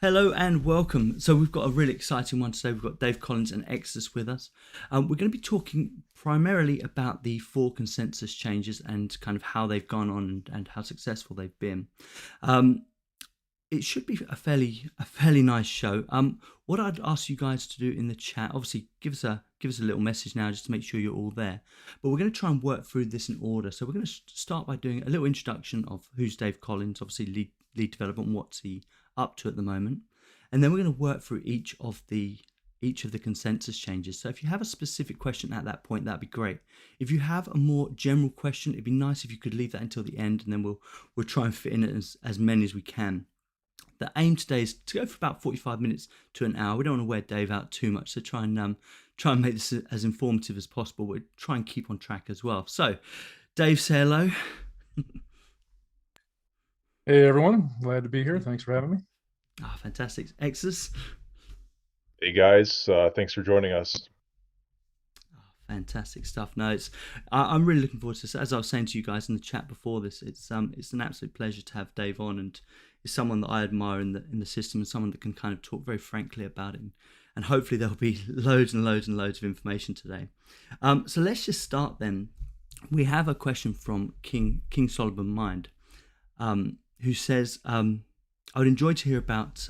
Hello and welcome. So we've got a really exciting one today. We've got Dave Collins and Exodus with us. We're going to be talking primarily about the four consensus changes and kind of how they've gone on and how successful they've been. It should be a fairly nice show. What I'd ask you guys to do in the chat, obviously, give us a little message now just to make sure you're all there. But we're going to try and work through this in order. So we're going to start by doing a little introduction of who's Dave Collins, obviously lead development, and what's he up to at the moment, and then we're going to work through each of the consensus changes. So if you have a specific question at that point, that'd be great. If you have a more general question, it'd be nice if you could leave that until the end, and then we'll try and fit in as many as we can. The aim today is to go for about 45 minutes to an hour. We don't want to wear Dave out too much, so try and make this as informative as possible. We'll try and keep on track as well. So, Dave, say hello. Hey everyone, glad to be here. Thanks for having me. Ah, fantastic. Exodus. Hey guys, thanks for joining us. Fantastic stuff. No, I'm really looking forward to this. As I was saying to you guys in the chat before this, it's an absolute pleasure to have Dave on, and is someone that I admire in the system, and someone that can kind of talk very frankly about it. And hopefully there'll be loads and loads and loads of information today. So let's just start then. We have a question from King Solomon Mind, who says, I would enjoy to hear about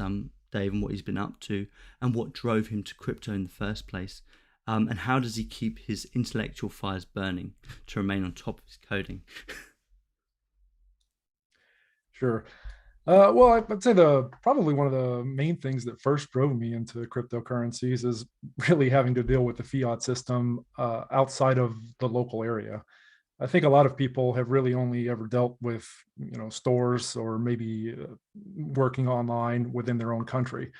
Dave and what he's been up to and what drove him to crypto in the first place. And how does he keep his intellectual fires burning to remain on top of his coding? Sure. Well, I'd say probably one of the main things that first drove me into cryptocurrencies is really having to deal with the fiat system outside of the local area. I think a lot of people have really only ever dealt with, stores or maybe working online within their own country.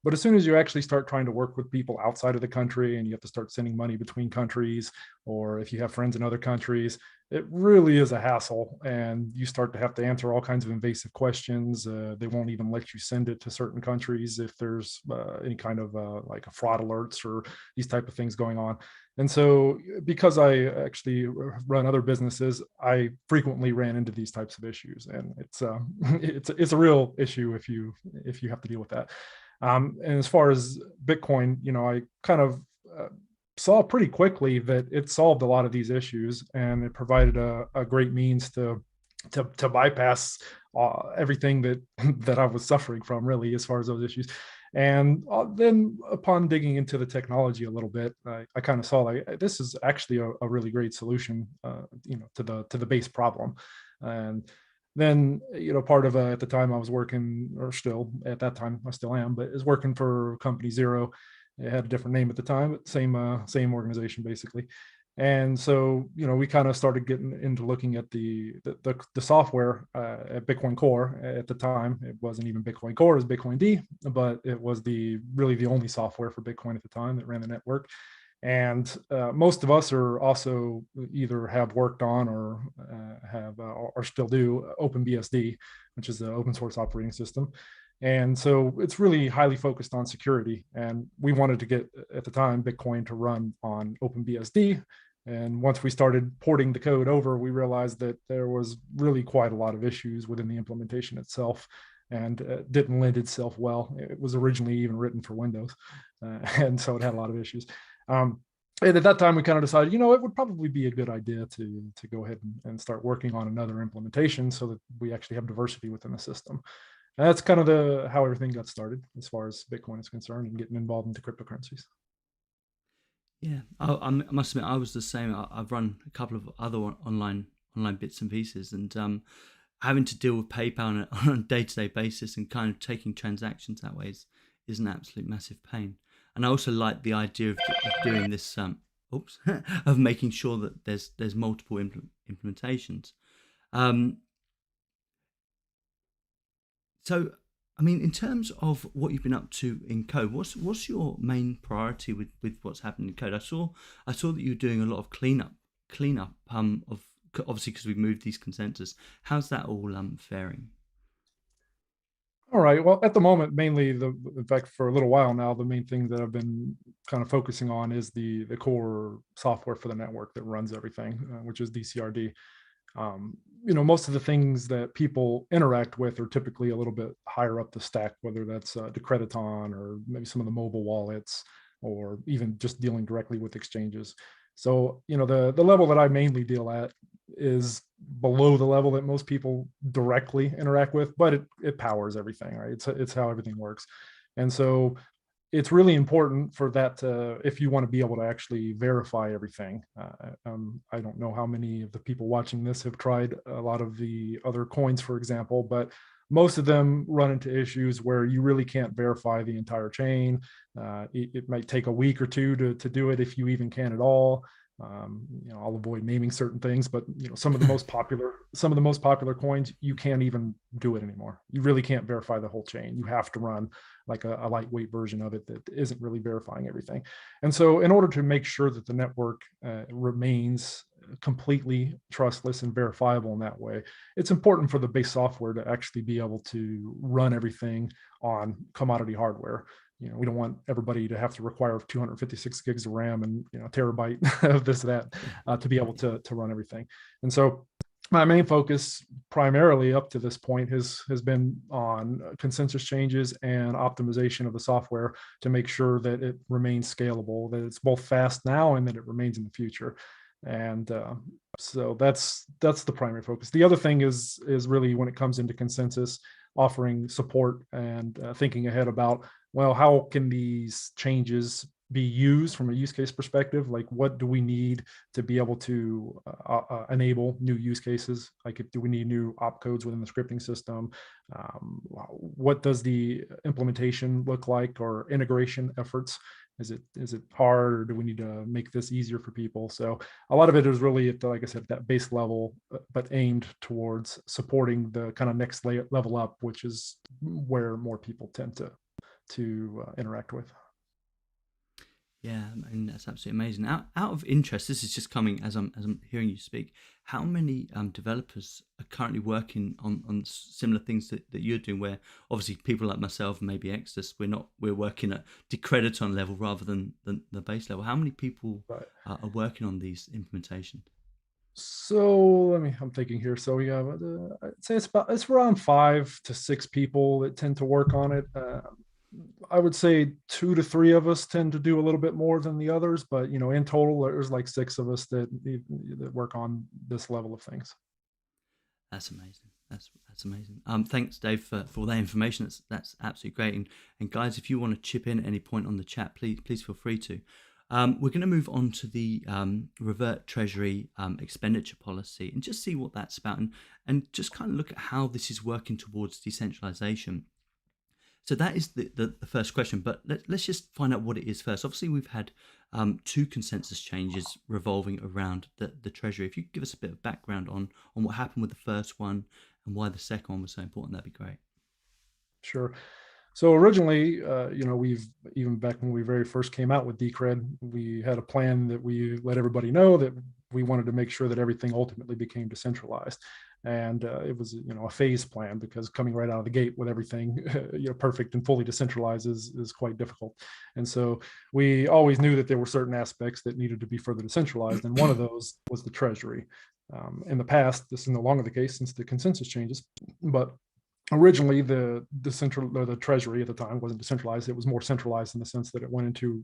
But as soon as you actually start trying to work with people outside of the country and you have to start sending money between countries, or if you have friends in other countries, it really is a hassle. And you start to have to answer all kinds of invasive questions. They won't even let you send it to certain countries if there's any kind of like a fraud alerts or these type of things going on. And so because I actually run other businesses, I frequently ran into these types of issues. And it's it's a real issue if you have to deal with that. And as far as Bitcoin, I kind of saw pretty quickly that it solved a lot of these issues, and it provided a great means to bypass everything that that I was suffering from, really, as far as those issues. And then upon digging into the technology a little bit, I kind of saw like this is actually a really great solution, to the base problem. And then, part of at the time I was working, or still at that time I still am, but is working for company Zero. It had a different name at the time, but same organization basically. And so, we kind of started getting into looking at the software at Bitcoin Core. At the time, it wasn't even Bitcoin Core, it was Bitcoin D, but it was really the only software for Bitcoin at the time that ran the network. And most of us are also either have worked on or have or still do OpenBSD, which is the open source operating system. And so it's really highly focused on security. And we wanted to get, at the time, Bitcoin to run on OpenBSD. And once we started porting the code over, we realized that there was really quite a lot of issues within the implementation itself, and didn't lend itself well. It was originally even written for Windows. And so it had a lot of issues. And at that time, we kind of decided, it would probably be a good idea to go ahead and start working on another implementation so that we actually have diversity within the system. And that's kind of how everything got started as far as Bitcoin is concerned and getting involved into cryptocurrencies. Yeah, I must admit I was the same. I've run a couple of other online bits and pieces, and having to deal with PayPal on a day-to-day basis and kind of taking transactions that way is an absolute massive pain. And I also like the idea of doing this, of making sure that there's multiple implementations. So, I mean, in terms of what you've been up to in code, what's your main priority with what's happening in code? I saw that you were doing a lot of cleanup of, obviously because we've moved these consensus. How's that all faring? All right. Well, at the moment, mainly in fact, for a little while now, the main thing that I've been kind of focusing on is the core software for the network that runs everything, which is DCRD. Most of the things that people interact with are typically a little bit higher up the stack, whether that's Decrediton or maybe some of the mobile wallets, or even just dealing directly with exchanges. So, the level that I mainly deal at is below the level that most people directly interact with, but it powers everything, right? It's how everything works. And so it's really important for that to, if you want to be able to actually verify everything. I don't know how many of the people watching this have tried a lot of the other coins, for example, but most of them run into issues where you really can't verify the entire chain. It might take a week or two to do it, if you even can at all. I'll avoid naming certain things, but some of the most popular coins, you can't even do it anymore. You really can't verify the whole chain. You have to run like a lightweight version of it that isn't really verifying everything. And so in order to make sure that the network remains completely trustless and verifiable in that way, it's important for the base software to actually be able to run everything on commodity hardware. We don't want everybody to have to require 256 gigs of RAM and a terabyte of this, that, to be able to run everything. And so my main focus primarily up to this point has been on consensus changes and optimization of the software to make sure that it remains scalable, that it's both fast now and that it remains in the future. And so that's the primary focus. The other thing is really, when it comes into consensus, offering support and thinking ahead about, well, how can these changes be used from a use case perspective? Like, what do we need to be able to enable new use cases? Like, do we need new opcodes within the scripting system? What does the implementation look like, or integration efforts? Is it hard, or do we need to make this easier for people? So a lot of it is really at like I said, that base level, but aimed towards supporting the kind of next level up, which is where more people tend to interact with. Yeah, I mean, that's absolutely amazing. Out of interest, this is just coming as I'm hearing you speak. How many developers are currently working on similar things that you're doing? Where obviously people like myself and maybe Exodus, we're working at Decrediton level rather than the base level. How many people are working on these implementations? So I'm thinking here. So we have, I'd say it's around 5 to 6 people that tend to work on it. I would say 2 to 3 of us tend to do a little bit more than the others, but in total, there's like 6 of us that work on this level of things. That's amazing. That's amazing. Thanks, Dave, for all that information. That's absolutely great. And guys, if you want to chip in at any point on the chat, please feel free to. We're going to move on to the revert Treasury expenditure policy and just see what that's about, and just kind of look at how this is working towards decentralization. So that is the first question, but let's just find out what it is first. Obviously, we've had 2 consensus changes revolving around the Treasury. If you could give us a bit of background on what happened with the first one and why the second one was so important, that'd be great. Sure. So originally, we've, even back when we very first came out with Decred, we had a plan that we let everybody know that we wanted to make sure that everything ultimately became decentralized. And it was, a phase plan, because coming right out of the gate with everything, perfect and fully decentralized is quite difficult. And so we always knew that there were certain aspects that needed to be further decentralized. And one of those was the Treasury. In the past, this is no longer the case since the consensus changes, but originally the Treasury at the time wasn't decentralized. It was more centralized in the sense that it went into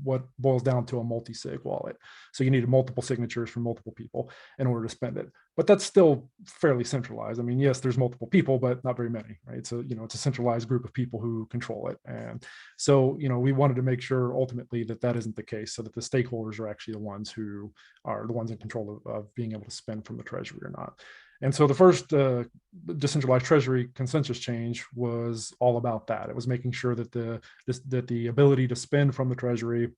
what boils down to a multi-sig wallet. So you needed multiple signatures from multiple people in order to spend it. But that's still fairly centralized. I mean, yes, there's multiple people, but not very many, right? So, it's a centralized group of people who control it. And so, we wanted to make sure ultimately that isn't the case, so that the stakeholders are actually the ones who are the ones in control of being able to spend from the Treasury or not. And so the first decentralized Treasury consensus change was all about that. It was making sure that the ability to spend from the Treasury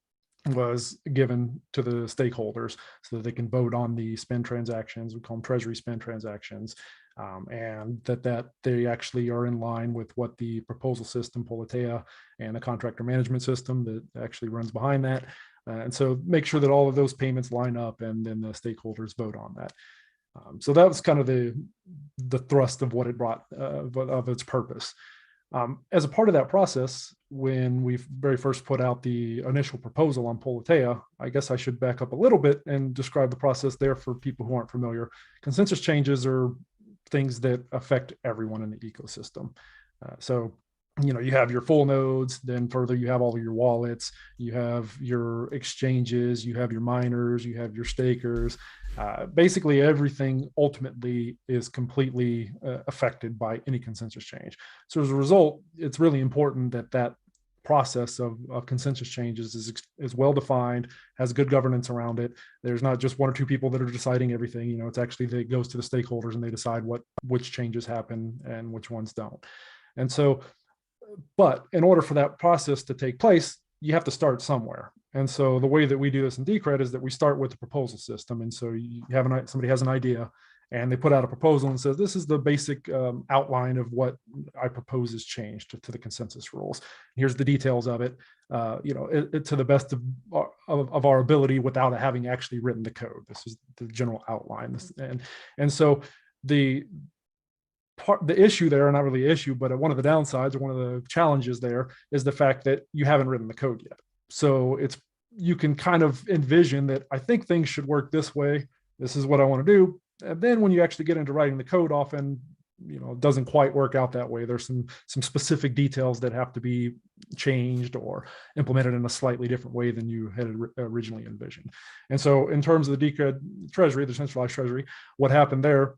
was given to the stakeholders so that they can vote on the spend transactions. We call them Treasury spend transactions. And that they actually are in line with what the proposal system, Politeia, and the contractor management system that actually runs behind that. And so make sure that all of those payments line up, and then the stakeholders vote on that. So that was kind of the thrust of what it brought, of its purpose. As a part of that process, when we very first put out the initial proposal on Politeia. I guess I should back up a little bit and describe the process there for people who aren't familiar. Consensus changes are things that affect everyone in the ecosystem. So you have your full nodes, then further you have all of your wallets, you have your exchanges, you have your miners, you have your stakers. Basically everything ultimately is completely affected by any consensus change. So as a result, it's really important that that process of consensus changes is well defined, has good governance around it. There's not just one or two people that are deciding everything. It's actually that it goes to the stakeholders and they decide which changes happen and which ones don't. And so, but in order for that process to take place, you have to start somewhere. And so the way that we do this in Decred is that we start with the proposal system. And so you have somebody has an idea and they put out a proposal and says, this is the basic outline of what I propose is changed to the consensus rules. Here's the details of it, to the best of our ability without having actually written the code. This is the general outline. And so the issue there, not really issue, but one of the downsides or one of the challenges there is the fact that you haven't written the code yet. So you can kind of envision that I think things should work this way. This is what I want to do. And then when you actually get into writing the code, often, it doesn't quite work out that way. There's some specific details that have to be changed or implemented in a slightly different way than you had originally envisioned. And so in terms of the Decred Treasury, the centralized treasury, what happened there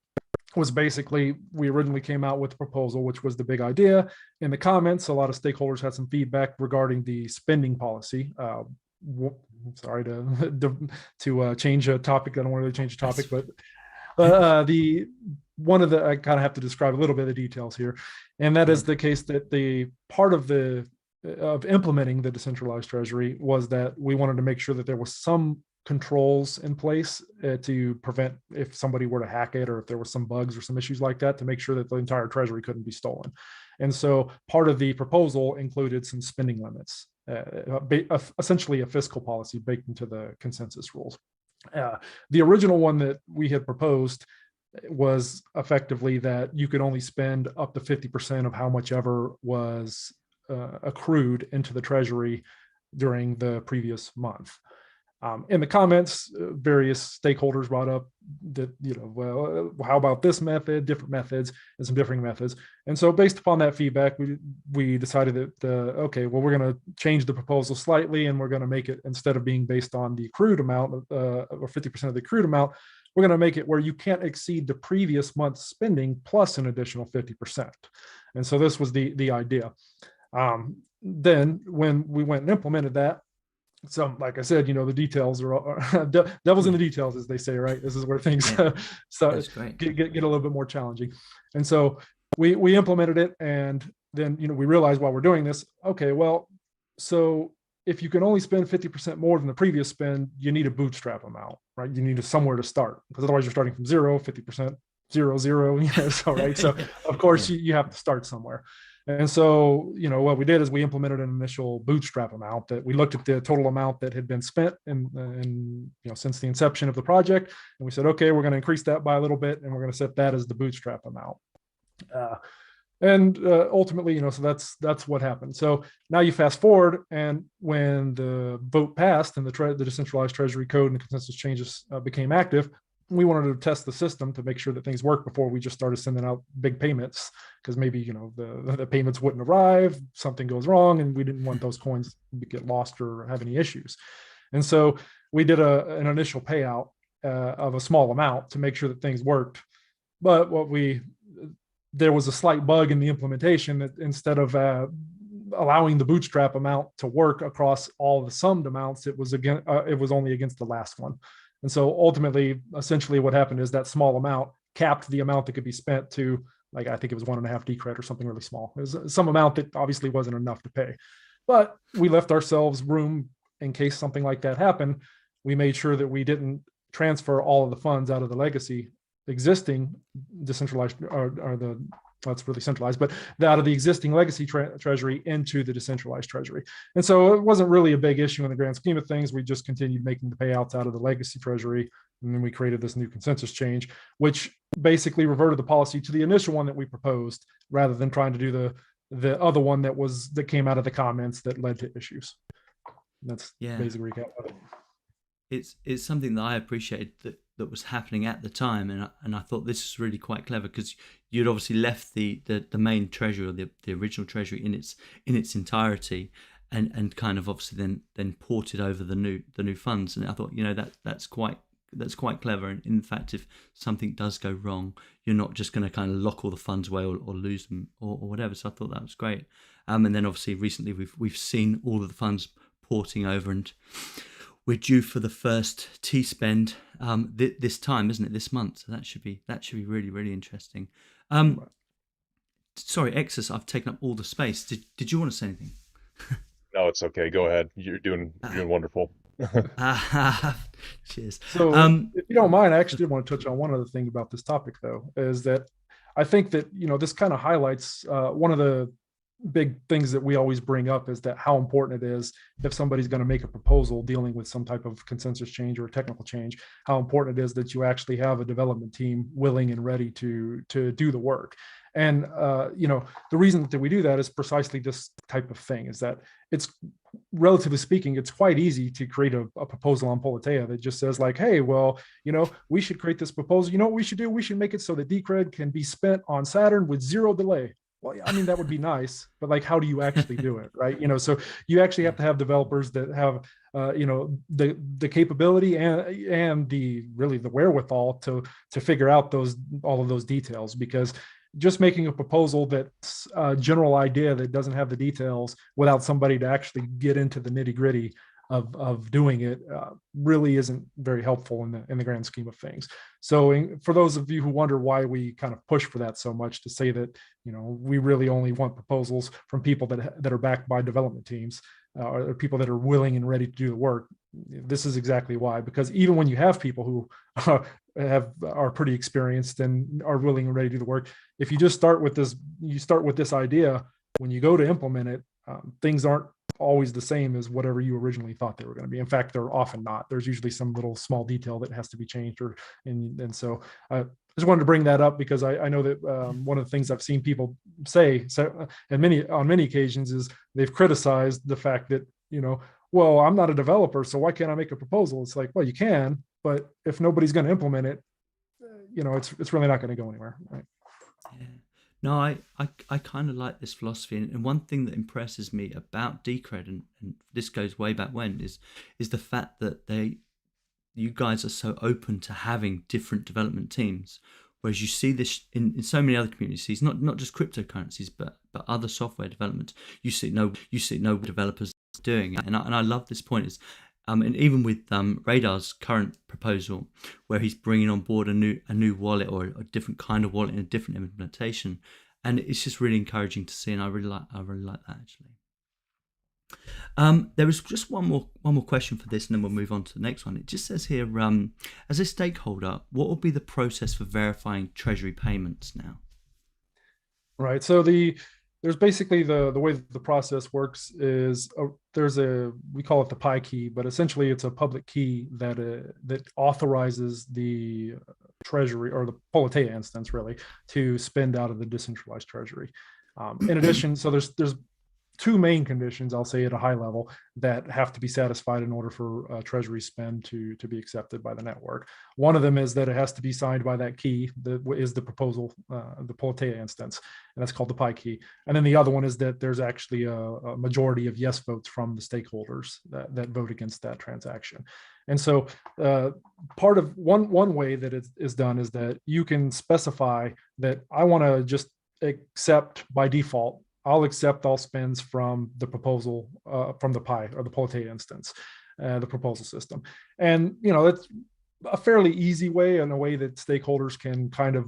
was basically we originally came out with the proposal, which was the big idea. In the comments, a lot of stakeholders had some feedback regarding the spending policy. Sorry to change a topic. I don't want to really change the topic, but I kind of have to describe a little bit of the details here, and that is the case that the part of implementing the decentralized treasury was that we wanted to make sure that there was some controls in place to prevent if somebody were to hack it or if there were some bugs or some issues like that, to make sure that the entire treasury couldn't be stolen. And so part of the proposal included some spending limits, essentially a fiscal policy baked into the consensus rules. The original one that we had proposed was effectively that you could only spend up to 50% of how much ever was accrued into the treasury during the previous month. In the comments, various stakeholders brought up that, well, how about this method, different methods, and some differing methods. And so based upon that feedback, we decided that, okay, well, we're going to change the proposal slightly, and we're going to make it, instead of being based on the accrued amount, or 50% of the accrued amount, we're going to make it where you can't exceed the previous month's spending plus an additional 50%. And so this was the idea. Then when we went and implemented that, so like I said, the details are devil's in the details, as they say, right? This is where things get a little bit more challenging. And so we implemented it, and then we realized while we're doing this, okay, well, so if you can only spend 50% more than the previous spend, you need a bootstrap amount, right? You need somewhere to start, because otherwise you're starting from 0, 50%, 0, 0, so right. So of course you have to start somewhere. And so, what we did is we implemented an initial bootstrap amount that we looked at the total amount that had been spent since the inception of the project. And we said, okay, we're going to increase that by a little bit, and we're going to set that as the bootstrap amount. Ultimately, so that's what happened. So now you fast forward, and when the vote passed and the decentralized treasury code and the consensus changes became active, we wanted to test the system to make sure that things work before we just started sending out big payments, because maybe the payments wouldn't arrive, something goes wrong, and we didn't want those coins to get lost or have any issues. And so we did an initial payout of a small amount to make sure that things worked. But there was a slight bug in the implementation that instead of allowing the bootstrap amount to work across all the summed amounts, it was only against the last one. And so ultimately, essentially what happened is that small amount capped the amount that could be spent to, like, I think it was 1.5 Decred or something really small. It was some amount that obviously wasn't enough to pay. But we left ourselves room in case something like that happened. We made sure that we didn't transfer all of the funds out of the legacy existing decentralized, that's really centralized, but out of the existing legacy treasury into the decentralized treasury. And so it wasn't really a big issue in the grand scheme of things. We just continued making the payouts out of the legacy treasury. And then we created this new consensus change, which basically reverted the policy to the initial one that we proposed, rather than trying to do the other one that came out of the comments that led to issues. That's basically recap of it. It's something that I appreciated that was happening at the time, and I thought this was really quite clever, because you'd obviously left the main treasury, or the original treasury in its entirety, and kind of obviously then ported over the new funds. And I thought, that's quite clever. And in fact, if something does go wrong, you're not just going to kind of lock all the funds away or lose them or whatever. So I thought that was great. And then obviously recently we've seen all of the funds porting over, and we're due for the first T spend this time, isn't it? This month. So that should be really, really interesting. Sorry, Exus, I've taken up all the space. Did you want to say anything? No, it's okay. Go ahead. You're doing wonderful. Cheers. So, if you don't mind, I actually did want to touch on one other thing about this topic, though, is that I think that this kind of highlights one of the big things that we always bring up, is that how important it is, if somebody's going to make a proposal dealing with some type of consensus change or technical change, how important it is that you actually have a development team willing and ready to do the work. And the reason that we do that is precisely this type of thing, is that it's, relatively speaking, it's quite easy to create a proposal on Politeia that just says like, hey, well, we should create this proposal. You know what we should do? We should make it so that Decred can be spent on Saturn with 0 delay. Well, I mean, that would be nice, but like, how do you actually do it, right? So you actually have to have developers that have, the capability and the wherewithal to figure out all of those details, because just making a proposal that's a general idea that doesn't have the details without somebody to actually get into the nitty gritty of doing it really isn't very helpful in the grand scheme of things. So for those of you who wonder why we kind of push for that so much, to say that we really only want proposals from people that are backed by development teams, or people that are willing and ready to do the work, this is exactly why. Because even when you have people who are pretty experienced and are willing and ready to do the work, if you just start with this idea, when you go to implement it, things aren't always the same as whatever you originally thought they were going to be. In fact, they're often not. There's usually some little small detail that has to be changed, and so I just wanted to bring that up, because I know that one of the things I've seen people say on many occasions is they've criticized the fact that, well, I'm not a developer, so why can't I make a proposal? It's like, well, you can, but if nobody's going to implement it, it's really not going to go anywhere, right? Yeah. No, I kind of like this philosophy, and one thing that impresses me about Decred, and this goes way back when, is the fact that you guys are so open to having different development teams, whereas you see this in so many other communities, not just cryptocurrencies, but other software development. You see no developers doing it, and I love this point. Is and even with Radar's current proposal, where he's bringing on board a new wallet, or a different kind of wallet in a different implementation, and it's just really encouraging to see, and I really like that, actually. There was just one more question for this, and then we'll move on to the next one. It just says here, as a stakeholder, what will be the process for verifying Treasury payments now? Right. So there's basically the way that the process works is we call it the Pi key, but essentially it's a public key that authorizes the treasury, or the Politeia instance really, to spend out of the decentralized treasury. In addition, so there's 2 main conditions, I'll say at a high level, that have to be satisfied in order for treasury spend to be accepted by the network. One of them is that it has to be signed by that key that is the proposal, the Politeia instance, and that's called the Pi key. And then the other one is that there's actually a majority of yes votes from the stakeholders that vote against that transaction. And so part of one way that it is done is that you can specify that I want to just accept by default, I'll accept all spends from the proposal, from the Pi or the Politeia instance, the proposal system. And, that's a fairly easy way, and a way that stakeholders can kind of,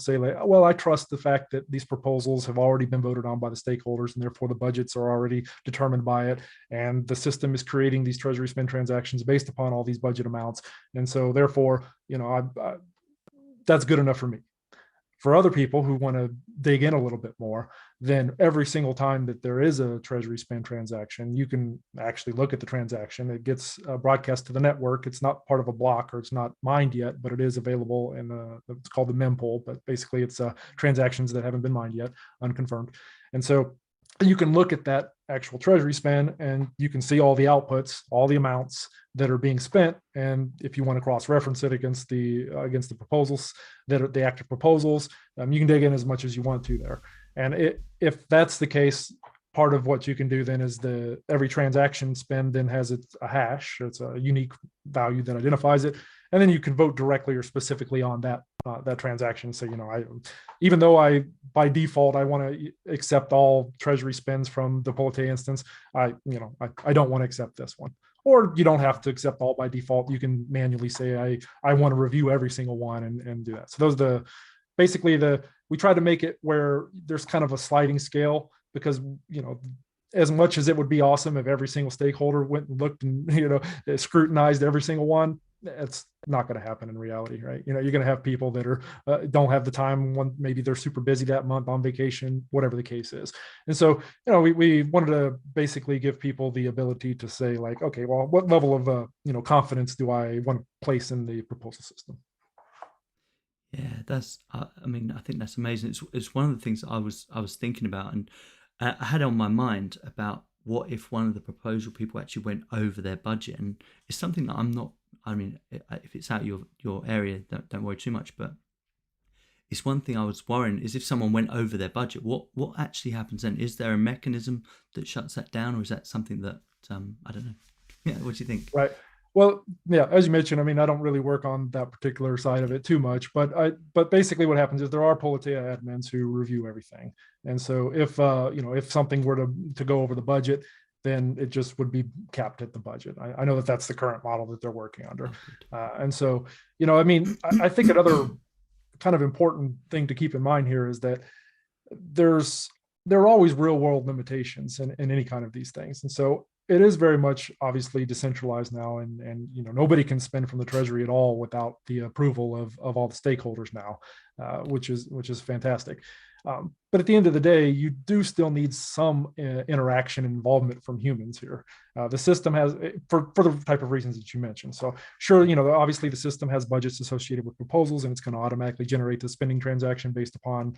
say like, well, I trust the fact that these proposals have already been voted on by the stakeholders, and therefore the budgets are already determined by it. And the system is creating these treasury spend transactions based upon all these budget amounts. And so therefore, that's good enough for me. For other people who want to dig in a little bit more, then every single time that there is a Treasury spend transaction, you can actually look at the transaction. It gets broadcast to the network. It's not part of a block, or it's not mined yet, but it is available in it's called the mempool. But basically, it's transactions that haven't been mined yet, unconfirmed. And so you can look at that actual Treasury spend, and you can see all the outputs, all the amounts that are being spent. And if you want to cross-reference it against the proposals that are the active proposals, you can dig in as much as you want to there. And if that's the case, part of what you can do then is every transaction spend then has a hash. It's a unique value that identifies it, and then you can vote directly or specifically on that transaction. So, even though by default I want to accept all Treasury spends from the Polite instance, I don't want to accept this one. Or you don't have to accept all by default. You can manually say I want to review every single one and do that. So those we try to make it where there's kind of a sliding scale, because as much as it would be awesome if every single stakeholder went and looked and scrutinized every single one, it's not going to happen in reality, right? You're going to have people that are don't have the time. Maybe they're super busy that month, on vacation, whatever the case is. And so we wanted to basically give people the ability to say, like, okay, well, what level of confidence do I want to place in the proposal system? Yeah, that's. I think that's amazing. It's one of the things that I was thinking about, and I had on my mind about what if one of the proposal people actually went over their budget, and it's something that I'm not. If it's out your area, don't worry too much. But it's one thing I was worrying is if someone went over their budget, what actually happens then? Is there a mechanism that shuts that down, or is that something that I don't know? Yeah, what do you think? Right. Well, yeah, as you mentioned, I don't really work on that particular side of it too much, but basically what happens is there are Politeia admins who review everything. And so if something were to go over the budget, then it just would be capped at the budget. I know that that's the current model that they're working under. And so, I think another kind of important thing to keep in mind here is that there are always real world limitations in any kind of these things. And so it is very much obviously decentralized now, and nobody can spend from the Treasury at all without the approval of all the stakeholders now, which is fantastic. But at the end of the day, you do still need some interaction and involvement from humans here. The system has, for the type of reasons that you mentioned. So sure, obviously the system has budgets associated with proposals, and it's going to automatically generate the spending transaction based upon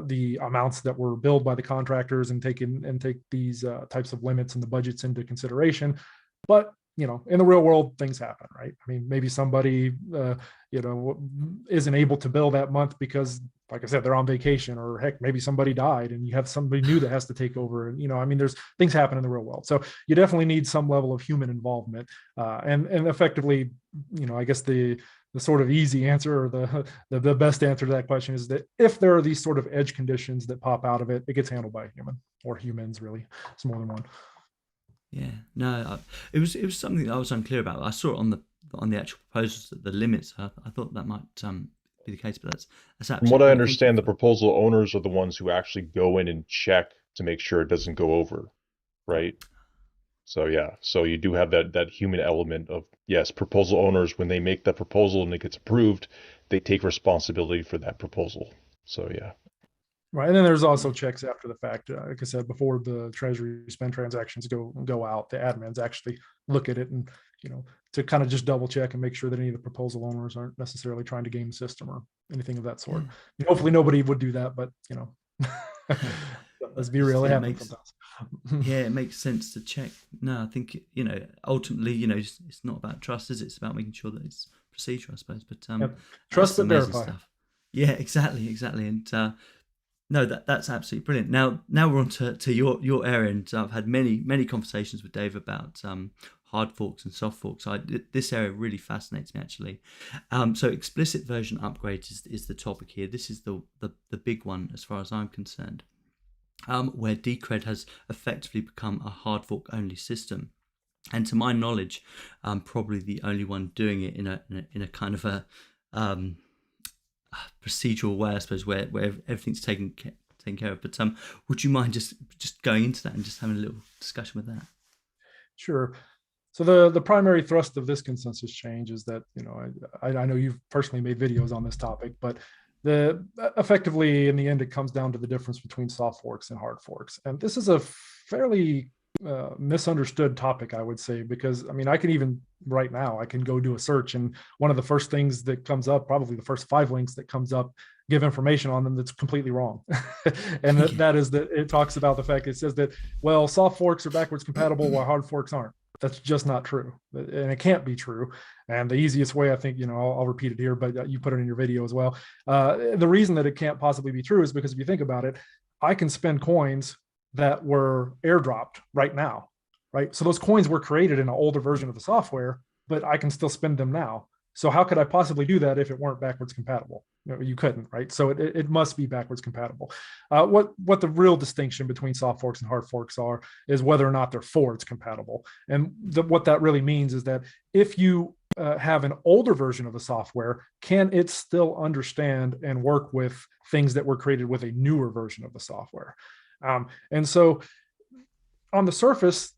the amounts that were billed by the contractors, and take these types of limits and the budgets into consideration. But in the real world, things happen, right? Maybe somebody, isn't able to bill that month because, like I said, they're on vacation, or heck, maybe somebody died and you have somebody new that has to take over. And, there's things happen in the real world. So you definitely need some level of human involvement. And effectively, I guess the sort of easy answer, or the best answer to that question is that if there are these sort of edge conditions that pop out of it, it gets handled by a human, or humans, really. It's more than one. Yeah, no, it was something that I was unclear about. I saw it on the actual proposals, that the limits. I thought that might be the case, but that's absolutely. From what I understand, the proposal owners are the ones who actually go in and check to make sure it doesn't go over, right? So yeah, so you do have that human element of, yes, proposal owners, when they make that proposal and it gets approved, they take responsibility for that proposal. So yeah. Right, and then there's also checks after the fact. Like I said, before the Treasury spend transactions go out, the admins actually look at it, and to kind of just double check and make sure that any of the proposal owners aren't necessarily trying to game the system or anything of that sort. Hopefully nobody would do that, but let's be real, it happens sometimes. Yeah, it makes sense to check. No, I think ultimately, it's not about trust, is it? It's about making sure that it's procedure, I suppose. But trust but verify. Stuff. Yeah, exactly, and. No, that's absolutely brilliant. Now we're on to your area, and I've had many conversations with Dave about hard forks and soft forks. This area really fascinates me, actually. So explicit version upgrade is the topic here. This is the big one as far as I'm concerned, where Decred has effectively become a hard fork only system, and to my knowledge, probably the only one doing it in a kind of a procedural way, I suppose, where everything's taken care of. But would you mind just going into that and just having a little discussion with that? Sure. So the primary thrust of this consensus change is that I know you've personally made videos on this topic, but Effectively in the end, it comes down to the difference between soft forks and hard forks. And this is a fairly misunderstood topic, I would say, because I mean, I can even right now, I can go do a search, and one of the first things that comes up, probably the first 5 links that comes up, give information on them that's completely wrong. And that is that it talks about the fact, it says that, well, soft forks are backwards compatible while hard forks aren't. That's just not true, and it can't be true. And the easiest way, I think, I'll repeat it here, but you put it in your video as well. The reason that it can't possibly be true is because if you think about it, I can spend coins that were airdropped right now, right? So those coins were created in an older version of the software, but I can still spend them now. So how could I possibly do that if it weren't backwards compatible? You couldn't, right? So it must be backwards compatible. What the real distinction between soft forks and hard forks are is whether or not they're forwards compatible. And what that really means is that if you have an older version of the software, can it still understand and work with things that were created with a newer version of the software? And so on the surface,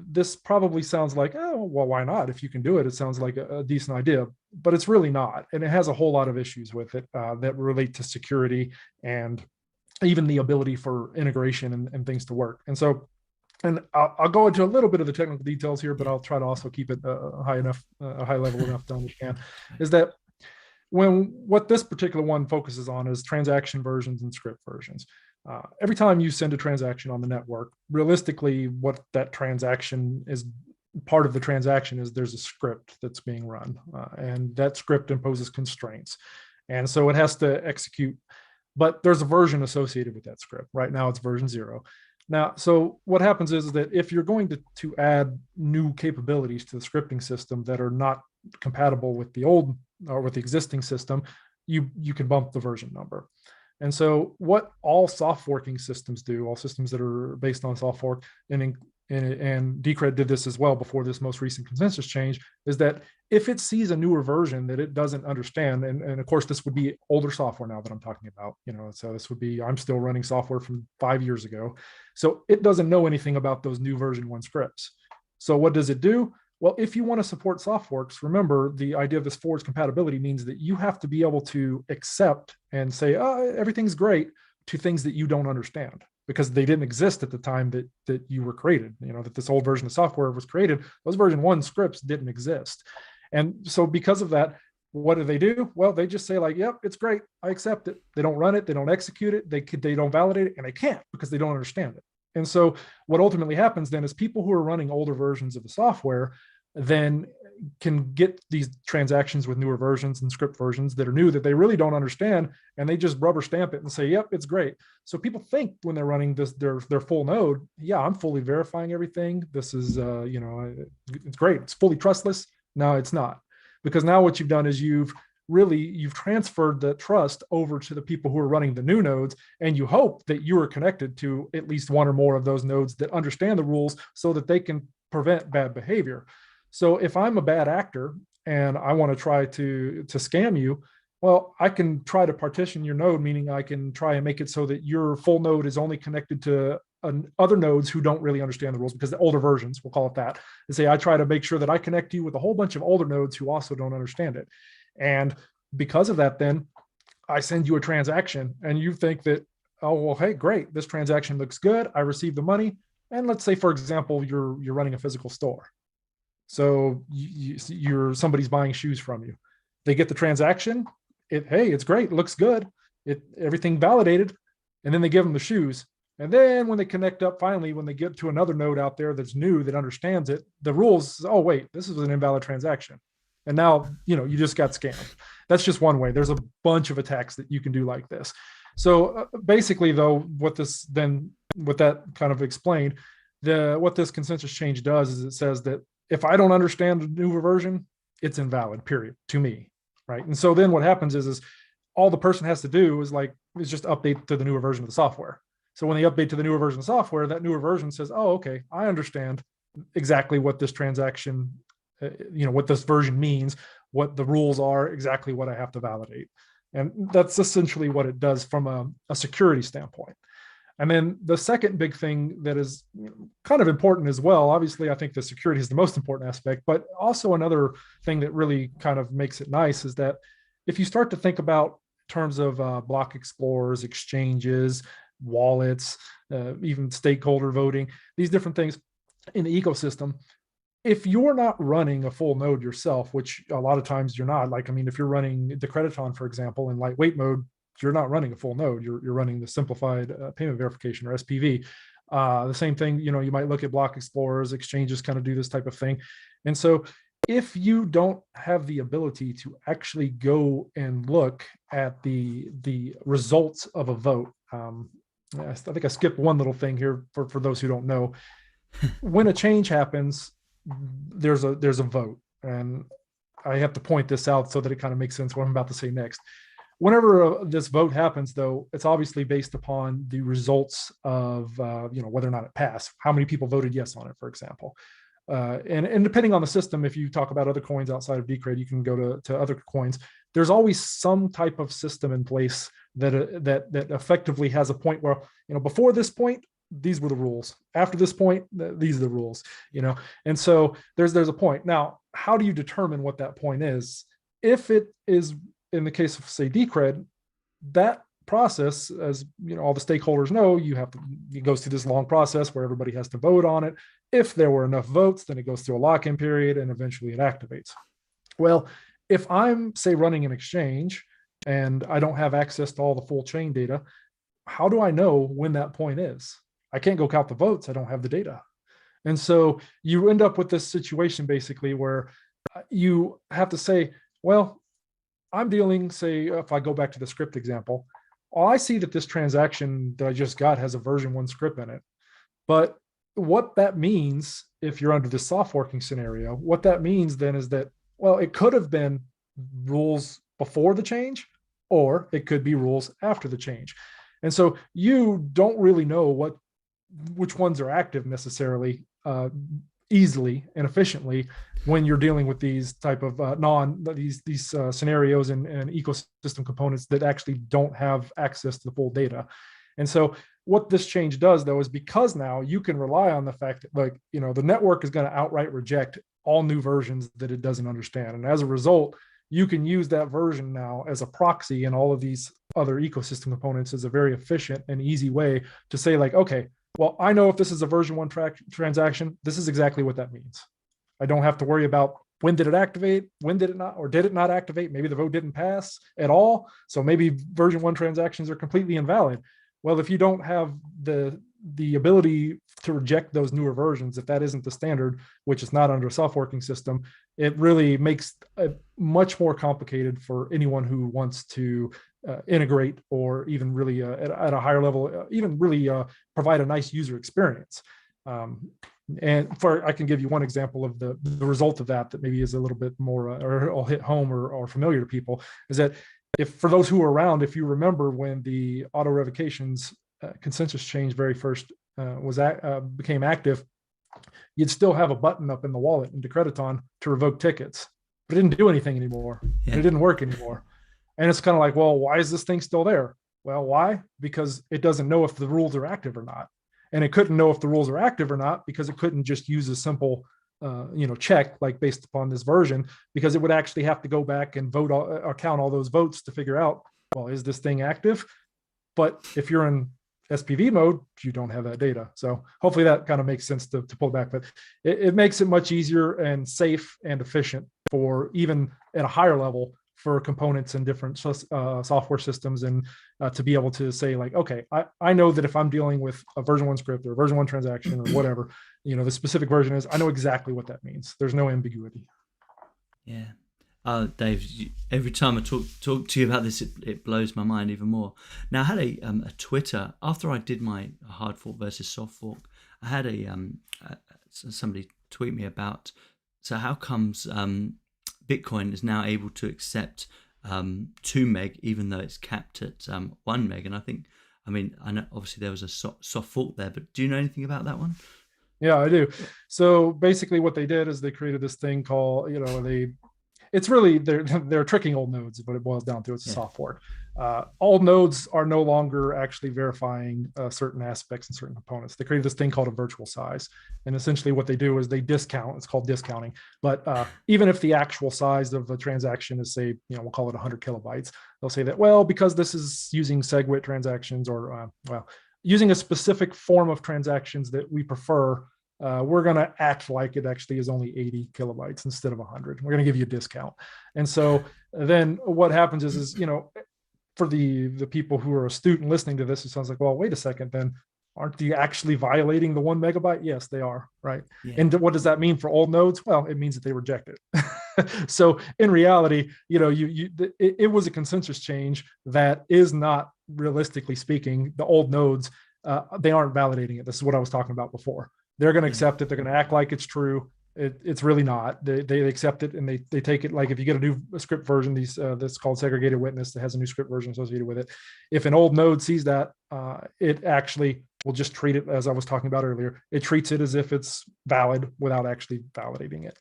this probably sounds like, oh, well, why not? If you can do it, it sounds like a decent idea, but it's really not. And it has a whole lot of issues with it that relate to security and even the ability for integration and things to work. And so, and I'll go into a little bit of the technical details here, but I'll try to also keep it a high level enough to understand, is that what this particular one focuses on is transaction versions and script versions. Every time you send a transaction on the network, realistically, what that transaction is, part of the transaction is there's a script that's being run, and that script imposes constraints. And so it has to execute, but there's a version associated with that script. Right now it's version 0. Now, so what happens is that if you're going to add new capabilities to the scripting system that are not compatible with the old or with the existing system, you can bump the version number. And so what all soft forking systems do, all systems that are based on soft fork, and Decred did this as well before this most recent consensus change, is that if it sees a newer version that it doesn't understand, and of course this would be older software now that I'm talking about, so this would be, I'm still running software from 5 years ago. So it doesn't know anything about those new version 1 scripts. So what does it do? Well, if you want to support soft forks, remember the idea of this forwards compatibility means that you have to be able to accept and say, oh, everything's great, to things that you don't understand because they didn't exist at the time that you were created, that this old version of software was created. Those version 1 scripts didn't exist. And so because of that, what do? Well, they just say like, yep, it's great, I accept it. They don't run it, they don't execute it, they don't validate it, and they can't because they don't understand it. And so what ultimately happens then is people who are running older versions of the software then can get these transactions with newer versions and script versions that are new that they really don't understand, and they just rubber stamp it and say, yep, it's great. So people think when they're running this, their full node, yeah, I'm fully verifying everything. This is, it's great. It's fully trustless. No, it's not. Because now what you've done is you've transferred the trust over to the people who are running the new nodes, and you hope that you are connected to at least one or more of those nodes that understand the rules so that they can prevent bad behavior. So if I'm a bad actor and I want to try to scam you, well, I can try to partition your node, meaning I can try and make it so that your full node is only connected to other nodes who don't really understand the rules, because the older versions, we'll call it that, and say I try to make sure that I connect you with a whole bunch of older nodes who also don't understand it. And because of that, then I send you a transaction and you think that, oh, well, hey, great, this transaction looks good, I received the money. And let's say, for example, you're running a physical store. So somebody's buying shoes from you. They get the transaction. Hey, it's great. It looks good. Everything validated. And then they give them the shoes. And then when they connect up, finally, when they get to another node out there that's new, that understands it, the rules, oh, wait, this is an invalid transaction. And now, you just got scammed. That's just one way. There's a bunch of attacks that you can do like this. So basically, though, what that kind of explained, what this consensus change does is it says that if I don't understand the newer version, it's invalid, period, to me, right? And so then what happens is all the person has to do is just update to the newer version of the software. So when they update to the newer version of software, that newer version says, oh, okay, I understand exactly what this transaction, what this version means, what the rules are, exactly what I have to validate. And that's essentially what it does from a security standpoint. And then the second big thing that is kind of important as well, obviously, I think the security is the most important aspect, but also another thing that really kind of makes it nice is that if you start to think about terms of block explorers, exchanges, wallets, even stakeholder voting, these different things in the ecosystem. If you're not running a full node yourself, which a lot of times you're not, like, I mean, if you're running the Crediton, for example, in lightweight mode, you're not running a full node. You're running the simplified payment verification, or SPV. The same thing, you know, you might look at block explorers, exchanges kind of do this type of thing. And so if you don't have the ability to actually go and look at the results of a vote, I think I skipped one little thing here for those who don't know. When a change happens, there's a vote, and I have to point this out so that it kind of makes sense what I'm about to say next. Whenever this vote happens, though, it's obviously based upon the results of you know, whether or not it passed, how many people voted yes on it, for example. And depending on the system, if you talk about other coins outside of Decred, you can go to other coins. There's always some type of system in place that effectively has a point where, you know, before this point, these were the rules. After this point, these are the rules, you know. And so there's a point. Now, how do you determine what that point is? If it is, in the case of, say, Decred, that process, as you know, all the stakeholders know, it goes through this long process where everybody has to vote on it. If there were enough votes, then it goes through a lock-in period and eventually it activates. Well, if I'm, say, running an exchange and I don't have access to all the full chain data, how do I know when that point is? I can't go count the votes. I don't have the data. And so you end up with this situation basically where you have to say, well, I'm dealing, say, if I go back to the script example, I see that this transaction that I just got has a version 1 script in it. But what that means, if you're under this soft forking scenario, what that means then is that, well, it could have been rules before the change, or it could be rules after the change. And so you don't really know which ones are active necessarily easily and efficiently when you're dealing with these type of these scenarios and ecosystem components that actually don't have access to the full data. And so what this change does, though, is because now you can rely on the fact that, like, you know, the network is going to outright reject all new versions that it doesn't understand. And as a result, you can use that version now as a proxy in all of these other ecosystem components as a very efficient and easy way to say, like, okay, well, I know if this is a version 1 transaction, this is exactly what that means. I don't have to worry about when did it activate, when did it not, or did it not activate? Maybe the vote didn't pass at all. So maybe version 1 transactions are completely invalid. Well, if you don't have the ability to reject those newer versions, if that isn't the standard, which is not under a soft forking system, it really makes it much more complicated for anyone who wants to integrate, or even really at a higher level, even really provide a nice user experience. And I can give you one example of the result of that maybe is a little bit more, or I'll hit home or familiar to people, is that for those who are around, if you remember when the auto revocations consensus change very first became active, you'd still have a button up in the wallet in Decrediton to revoke tickets, but it didn't do anything anymore. Yeah. And it didn't work anymore. And it's kind of like, well, why is this thing still there? Well, why? Because it doesn't know if the rules are active or not. And it couldn't know if the rules are active or not because it couldn't just use a simple check, like based upon this version, because it would actually have to go back and vote or count all those votes to figure out, well, is this thing active? But if you're in SPV mode, you don't have that data. So hopefully that kind of makes sense to pull back, but it makes it much easier and safe and efficient for even at a higher level for components and different software systems, and to be able to say, like, okay, I know that if I'm dealing with a version 1 script or a version 1 transaction or whatever, the specific version is, I know exactly what that means. There's no ambiguity. Yeah. Dave, every time I talk to you about this, it blows my mind even more. Now, I had a Twitter, after I did my hard fork versus soft fork, I had somebody tweet me about, so how comes Bitcoin is now able to accept 2 meg, even though it's capped at 1 meg. And I know obviously there was a soft fork there, but do you know anything about that one? Yeah, I do. So basically what they did is they created this thing called, it's really, they're tricking old nodes, but it boils down to it's a soft fork. all nodes are no longer actually verifying certain aspects and certain components. They created this thing called a virtual size. And essentially what they do is they discount, it's called discounting. But even if the actual size of a transaction is, say, we'll call it 100 kilobytes, they'll say that, well, because this is using SegWit transactions or, using a specific form of transactions that we prefer, we're going to act like it actually is only 80 kilobytes instead of 100. We're going to give you a discount. And so then what happens is for the people who are astute and listening to this, it sounds like, well, wait a second, then aren't you actually violating the 1 megabyte? Yes, they are, right? Yeah. And what does that mean for old nodes? Well, it means that they reject it. So in reality, it was a consensus change that is not, realistically speaking, the old nodes, they aren't validating it. This is what I was talking about before. They're going to accept it. They're going to act like it's true. It's really not. They accept it and they take it. Like if you get a new script version, that's called segregated witness that has a new script version associated with it. If an old node sees that, it actually will just treat it, as I was talking about earlier. It treats it as if it's valid without actually validating it.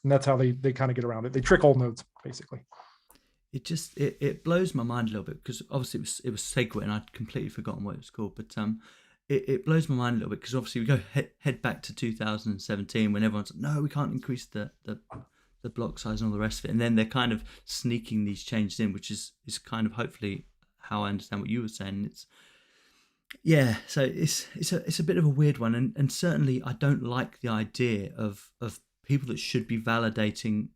And that's how they kind of get around it. They trick old nodes, basically. It blows my mind a little bit, because obviously it was SegWit and I'd completely forgotten what it was called. But it blows my mind a little bit, because obviously we go head back to 2017 when everyone's like, no, we can't increase the block size and all the rest of it. And then they're kind of sneaking these changes in, which is kind of hopefully how I understand what you were saying. So it's a bit of a weird one. And certainly I don't like the idea of people that should be validating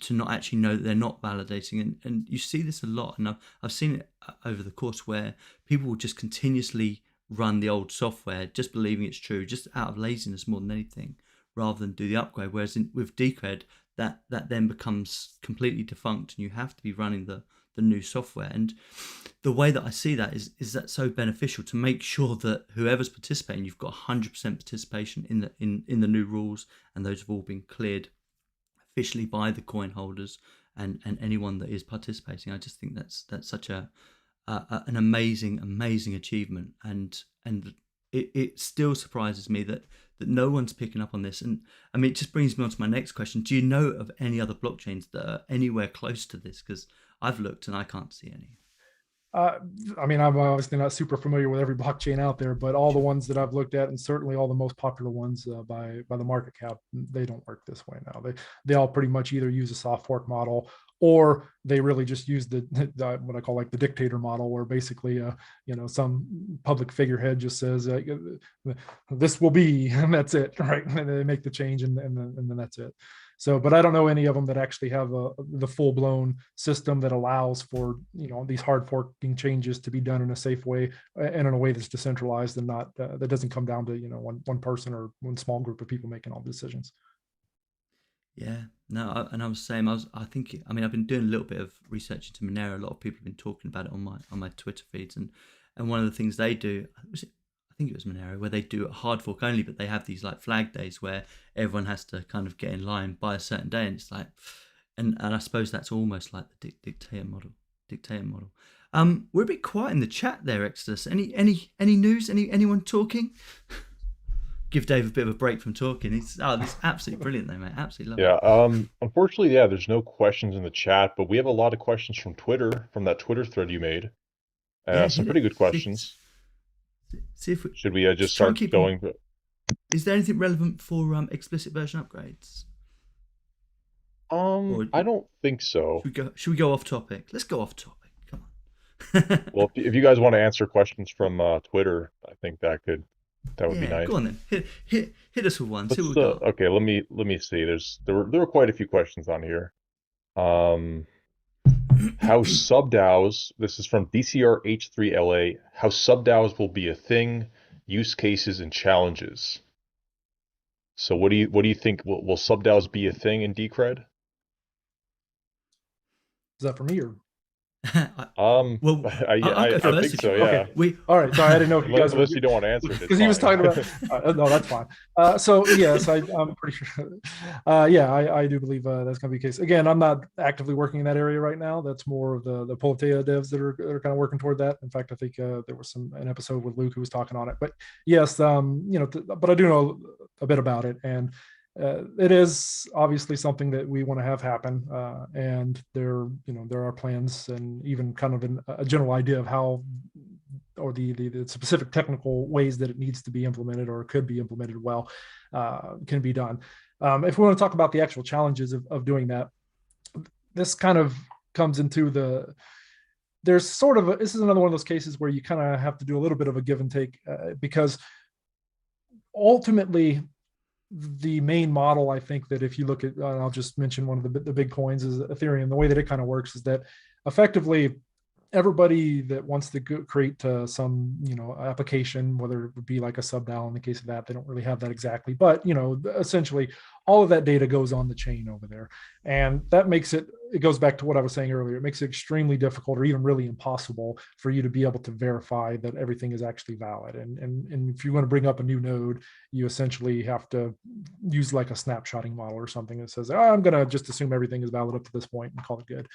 to not actually know that they're not validating. And you see this a lot. And I've seen it over the course where people will just continuously run the old software, just believing it's true, just out of laziness more than anything, rather than do the upgrade. Whereas with Decred, that then becomes completely defunct, and you have to be running the new software. And the way that I see that is that so beneficial to make sure that whoever's participating, you've got 100% participation in the new rules, and those have all been cleared officially by the coin holders and anyone that is participating. I just think that's such an amazing achievement, and it still surprises me that no one's picking up on this. And I mean, it just brings me on to my next question. Do you know of any other blockchains that are anywhere close to this? Because I've looked and I can't see any. I mean, I'm obviously not super familiar with every blockchain out there, but all the ones that I've looked at, and certainly all the most popular ones by the market cap, they don't work this way now. They all pretty much either use a soft fork model, or they really just use the what I call like the dictator model, where basically some public figurehead just says this will be, and that's it, right? And they make the change, and then that's it. So, but I don't know any of them that actually have the full-blown system that allows for these hard forking changes to be done in a safe way and in a way that's decentralized and not that doesn't come down to one person or one small group of people making all the decisions. Yeah, no, and I was saying, I think I've been doing a little bit of research into Monero. A lot of people have been talking about it on my Twitter feeds, and one of the things they do, I think it was Monero, where they do a hard fork only, but they have these like flag days where everyone has to kind of get in line by a certain day, and it's like, and I suppose that's almost like the dictator model. We're a bit quiet in the chat there, Exodus. Any news? Anyone talking? Give Dave a bit of a break from talking. This is absolutely brilliant though, mate. Absolutely love it. Yeah. Unfortunately, there's no questions in the chat, but we have a lot of questions from Twitter, from that Twitter thread you made. Some pretty good questions. See if should we just start going? Is there anything relevant for explicit version upgrades? I don't think so. Should we go off topic? Let's go off topic. Come on. Well, if you guys want to answer questions from Twitter, I think that would be nice. Go on then. Hit us with one. See what we got. Okay, let me see. There were quite a few questions on here. How Sub-DAOs, this is from DCRH3LA, how Sub-DAOs will be a thing, use cases and challenges. So what do you think? Will Sub-DAOs be a thing in Decred? Is that for me or? Well, I think so. Yeah. Okay. All right. Sorry, I didn't know if you guys. Unless you don't want to answer it. Because he was talking about. No, that's fine. So yes, I'm pretty sure. I do believe that's going to be the case. Again, I'm not actively working in that area right now. That's more of the Politeia devs that are kind of working toward that. In fact, I think there was an episode with Luke who was talking on it. But yes, but I do know a bit about it, and It is obviously something that we want to have happen, and there are plans and even kind of a general idea of how, or the specific technical ways that it needs to be implemented or could be implemented well, can be done. If we want to talk about the actual challenges of doing that, this kind of comes into this is another one of those cases where you kind of have to do a little bit of a give and take, because ultimately the main model, I think that if you look at, I'll just mention one of the big coins is Ethereum. The way that it kind of works is that effectively everybody that wants to create some application, whether it would be like a sub-DAO in the case of that, they don't really have that exactly, but essentially all of that data goes on the chain over there, and that makes it goes back to what I was saying earlier. It makes it extremely difficult or even really impossible for you to be able to verify that everything is actually valid. And if you want to bring up a new node, you essentially have to use like a snapshotting model or something that says, I'm going to just assume everything is valid up to this point and call it good.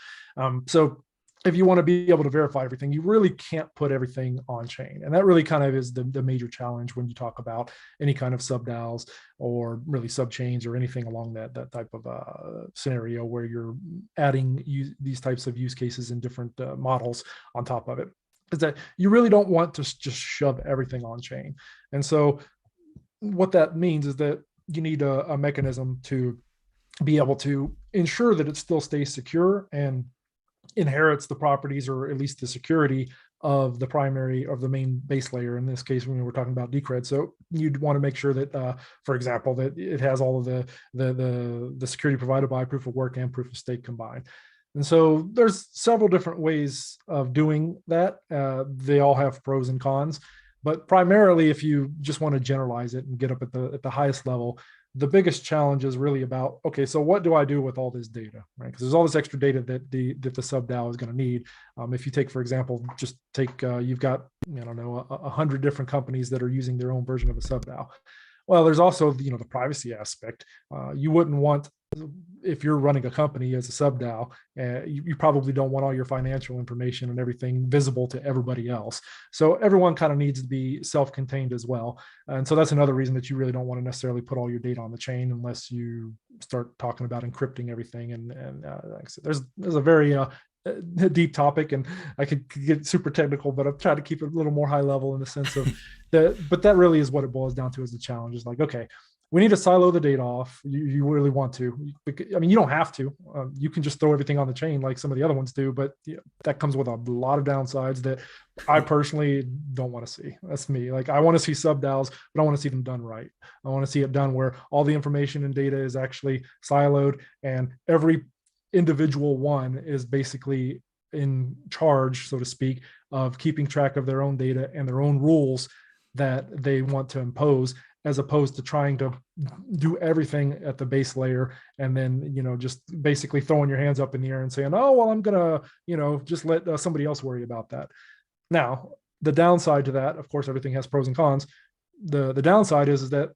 So if you want to be able to verify everything, you really can't put everything on chain. And that really kind of is the major challenge when you talk about any kind of sub-DAOs or really sub-chains or anything along that type of scenario where you're adding these types of use cases and different models on top of it. Is that you really don't want to just shove everything on chain. And so what that means is that you need a mechanism to be able to ensure that it still stays secure and inherits the properties or at least the security of the primary of the main base layer. In this case, when we're talking about Decred, so you'd want to make sure that, for example, that it has all of the security provided by proof of work and proof of stake combined. And so there's several different ways of doing that. They all have pros and cons, but primarily, if you just want to generalize it and get up at the highest level, the biggest challenge is really about, okay, so what do I do with all this data, right? Because there's all this extra data that the sub-DAO is going to need. If you take, for example, you've got, I don't know, 100 different companies that are using their own version of a sub-DAO. Well, there's also, the privacy aspect. You wouldn't want, if you're running a company as a sub-DAO, you probably don't want all your financial information and everything visible to everybody else. So everyone kind of needs to be self-contained as well. And so that's another reason that you really don't want to necessarily put all your data on the chain unless you start talking about encrypting everything. And like I said, there's a very deep topic, and I could get super technical, but I've tried to keep it a little more high level in the sense of that. But that really is what it boils down to, is the challenge. Is like, okay, we need to silo the data off. You really want to. I mean, you don't have to. You can just throw everything on the chain like some of the other ones do, but that comes with a lot of downsides that I personally don't want to see. That's me. Like, I want to see sub-DAOs, but I want to see them done right. I want to see it done where all the information and data is actually siloed, and every individual one is basically in charge, so to speak, of keeping track of their own data and their own rules that they want to impose, as opposed to trying to do everything at the base layer and then, just basically throwing your hands up in the air and saying, oh, well, I'm going to, just let somebody else worry about that. Now, the downside to that, of course, everything has pros and cons. The downside is that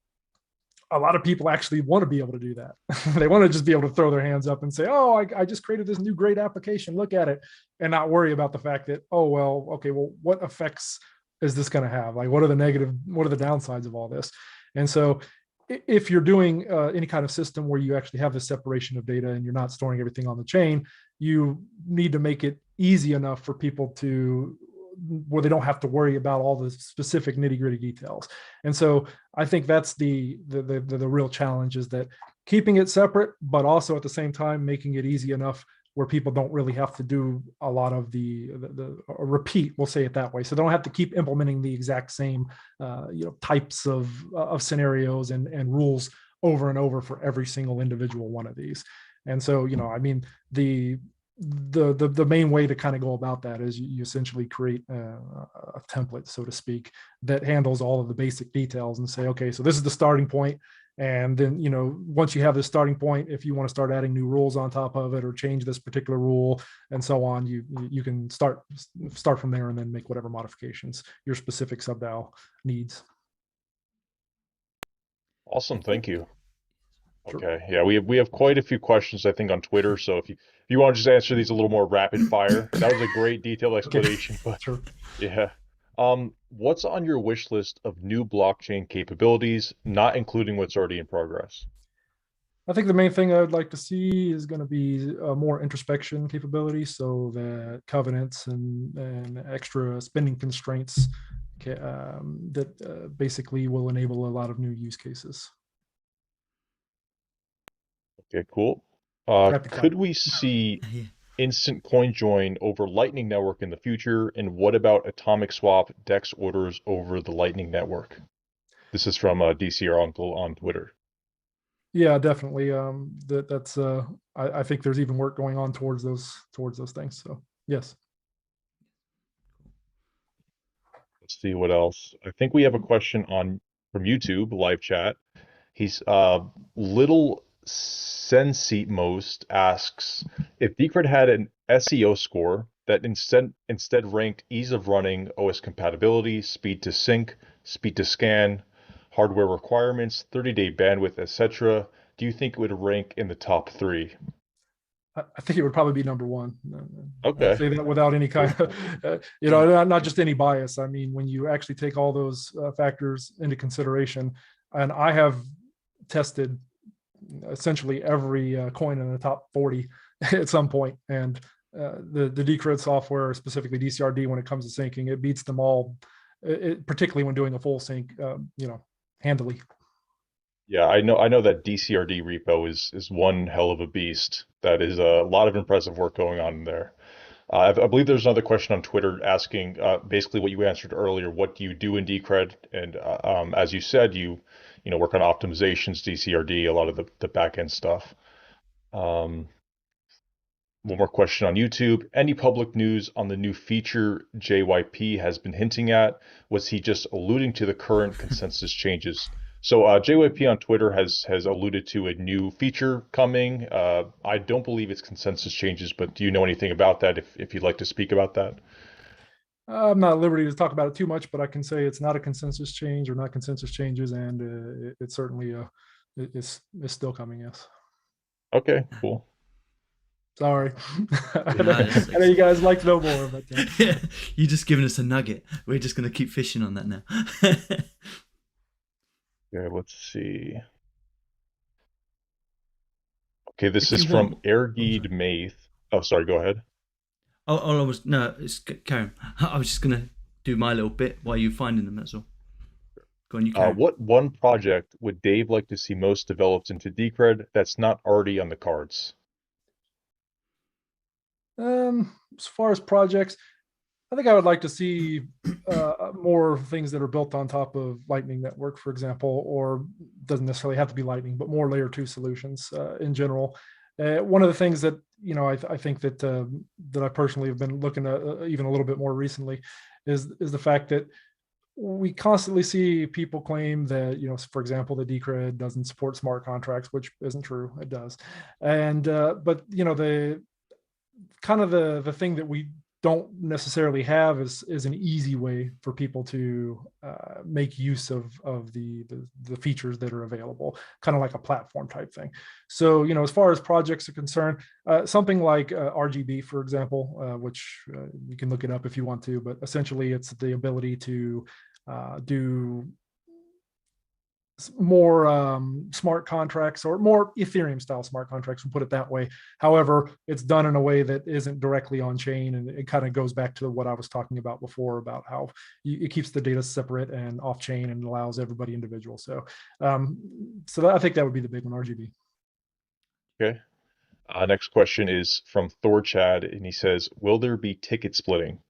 a lot of people actually want to be able to do that. They want to just be able to throw their hands up and say, oh, I just created this new great application. Look at it. And not worry about the fact that, oh, well, okay, well, what effects is this going to have? Like, what are the downsides of all this? And so if you're doing any kind of system where you actually have the separation of data and you're not storing everything on the chain, you need to make it easy enough for people to, where they don't have to worry about all the specific nitty-gritty details. And so I think that's the real challenge, is that keeping it separate, but also at the same time making it easy enough where people don't really have to do a lot of the repeat, we'll say it that way. So they don't have to keep implementing the exact same types of scenarios and rules over and over for every single individual one of these. And so, I mean, the main way to kind of go about that is you essentially create a template, so to speak, that handles all of the basic details and say, okay, so this is the starting point. And then, once you have this starting point, if you want to start adding new rules on top of it or change this particular rule and so on, you can start from there and then make whatever modifications your specific sub-DAO needs. Awesome. Thank you. Sure. Okay. Yeah, we have quite a few questions, I think, on Twitter. So if you want to just answer these a little more rapid fire, that was a great detailed explanation. Okay. But sure. Yeah. What's on your wish list of new blockchain capabilities, not including what's already in progress? I think the main thing I would like to see is going to be more introspection capability, so that covenants and extra spending constraints that basically will enable a lot of new use cases. Okay, cool. Rapid Could fire. we see Yeah. instant coin join over Lightning Network in the future? And what about atomic swap DEX orders over the Lightning Network? This is from DCR Uncle on Twitter. Yeah, definitely. That's I think there's even work going on towards those things. So yes. Let's see what else. I think we have a question on from YouTube live chat. He's Little Sensi Most asks if Decred had an SEO score that instead ranked ease of running, OS compatibility, speed to sync, speed to scan, hardware requirements, 30-day bandwidth, etc. Do you think it would rank in the top 3? I think it would probably be number one. I Okay. say that without any kind of, not just any bias. I mean, when you actually take all those factors into consideration, and I have tested essentially every coin in the top 40 at some point, and the Decred software, specifically DCRD, when it comes to syncing, it beats them all, particularly when doing a full sync, handily. Yeah, I know that DCRD repo is one hell of a beast. That is a lot of impressive work going on there. I believe there's another question on Twitter asking basically what you answered earlier. What do you do in Decred? And as you said, you work on optimizations, DCRD, a lot of the back end stuff. One more question on YouTube. Any public news on the new feature JYP has been hinting at? Was he just alluding to the current consensus changes? So JYP on Twitter has alluded to a new feature coming. I don't believe it's consensus changes, but do you know anything about that? If you'd like to speak about that. I'm not at liberty to talk about it too much, but I can say it's not a consensus change or not consensus changes, and it's certainly it's still coming. Yes. Okay, cool. Sorry. I Nice. know you guys like to know more, but Yeah, you're just giving us a nugget. We're just going to keep fishing on that now. Okay, let's see. Okay, this If is you from want- Ergeed Maith. Oh, sorry, go ahead. I was no, it's Karen. I was just gonna do my little bit while you finding them. That's all. Go on, you can. What one project would Dave like to see most developed into Decred that's not already on the cards? as far as projects, I think I would like to see more things that are built on top of Lightning Network, for example, or doesn't necessarily have to be Lightning, but more layer 2 solutions in general. One of the things that I think that that I personally have been looking at even a little bit more recently is the fact that we constantly see people claim that, for example, the Decred doesn't support smart contracts, which isn't true. It does. And but the kind of the thing that we don't necessarily have is an easy way for people to make use of the features that are available, kind of like a platform type thing. So as far as projects are concerned, something like RGB, for example, which you can look it up if you want to, but essentially it's the ability to do more smart contracts, or more Ethereum style smart contracts, we'll put it that way. However, it's done in a way that isn't directly on chain, and it kind of goes back to what I was talking about before about how it keeps the data separate and off chain and allows everybody individual. So I think that would be the big one, RGB. Okay. Next question is from Thor Chad, and he says, will there be ticket splitting?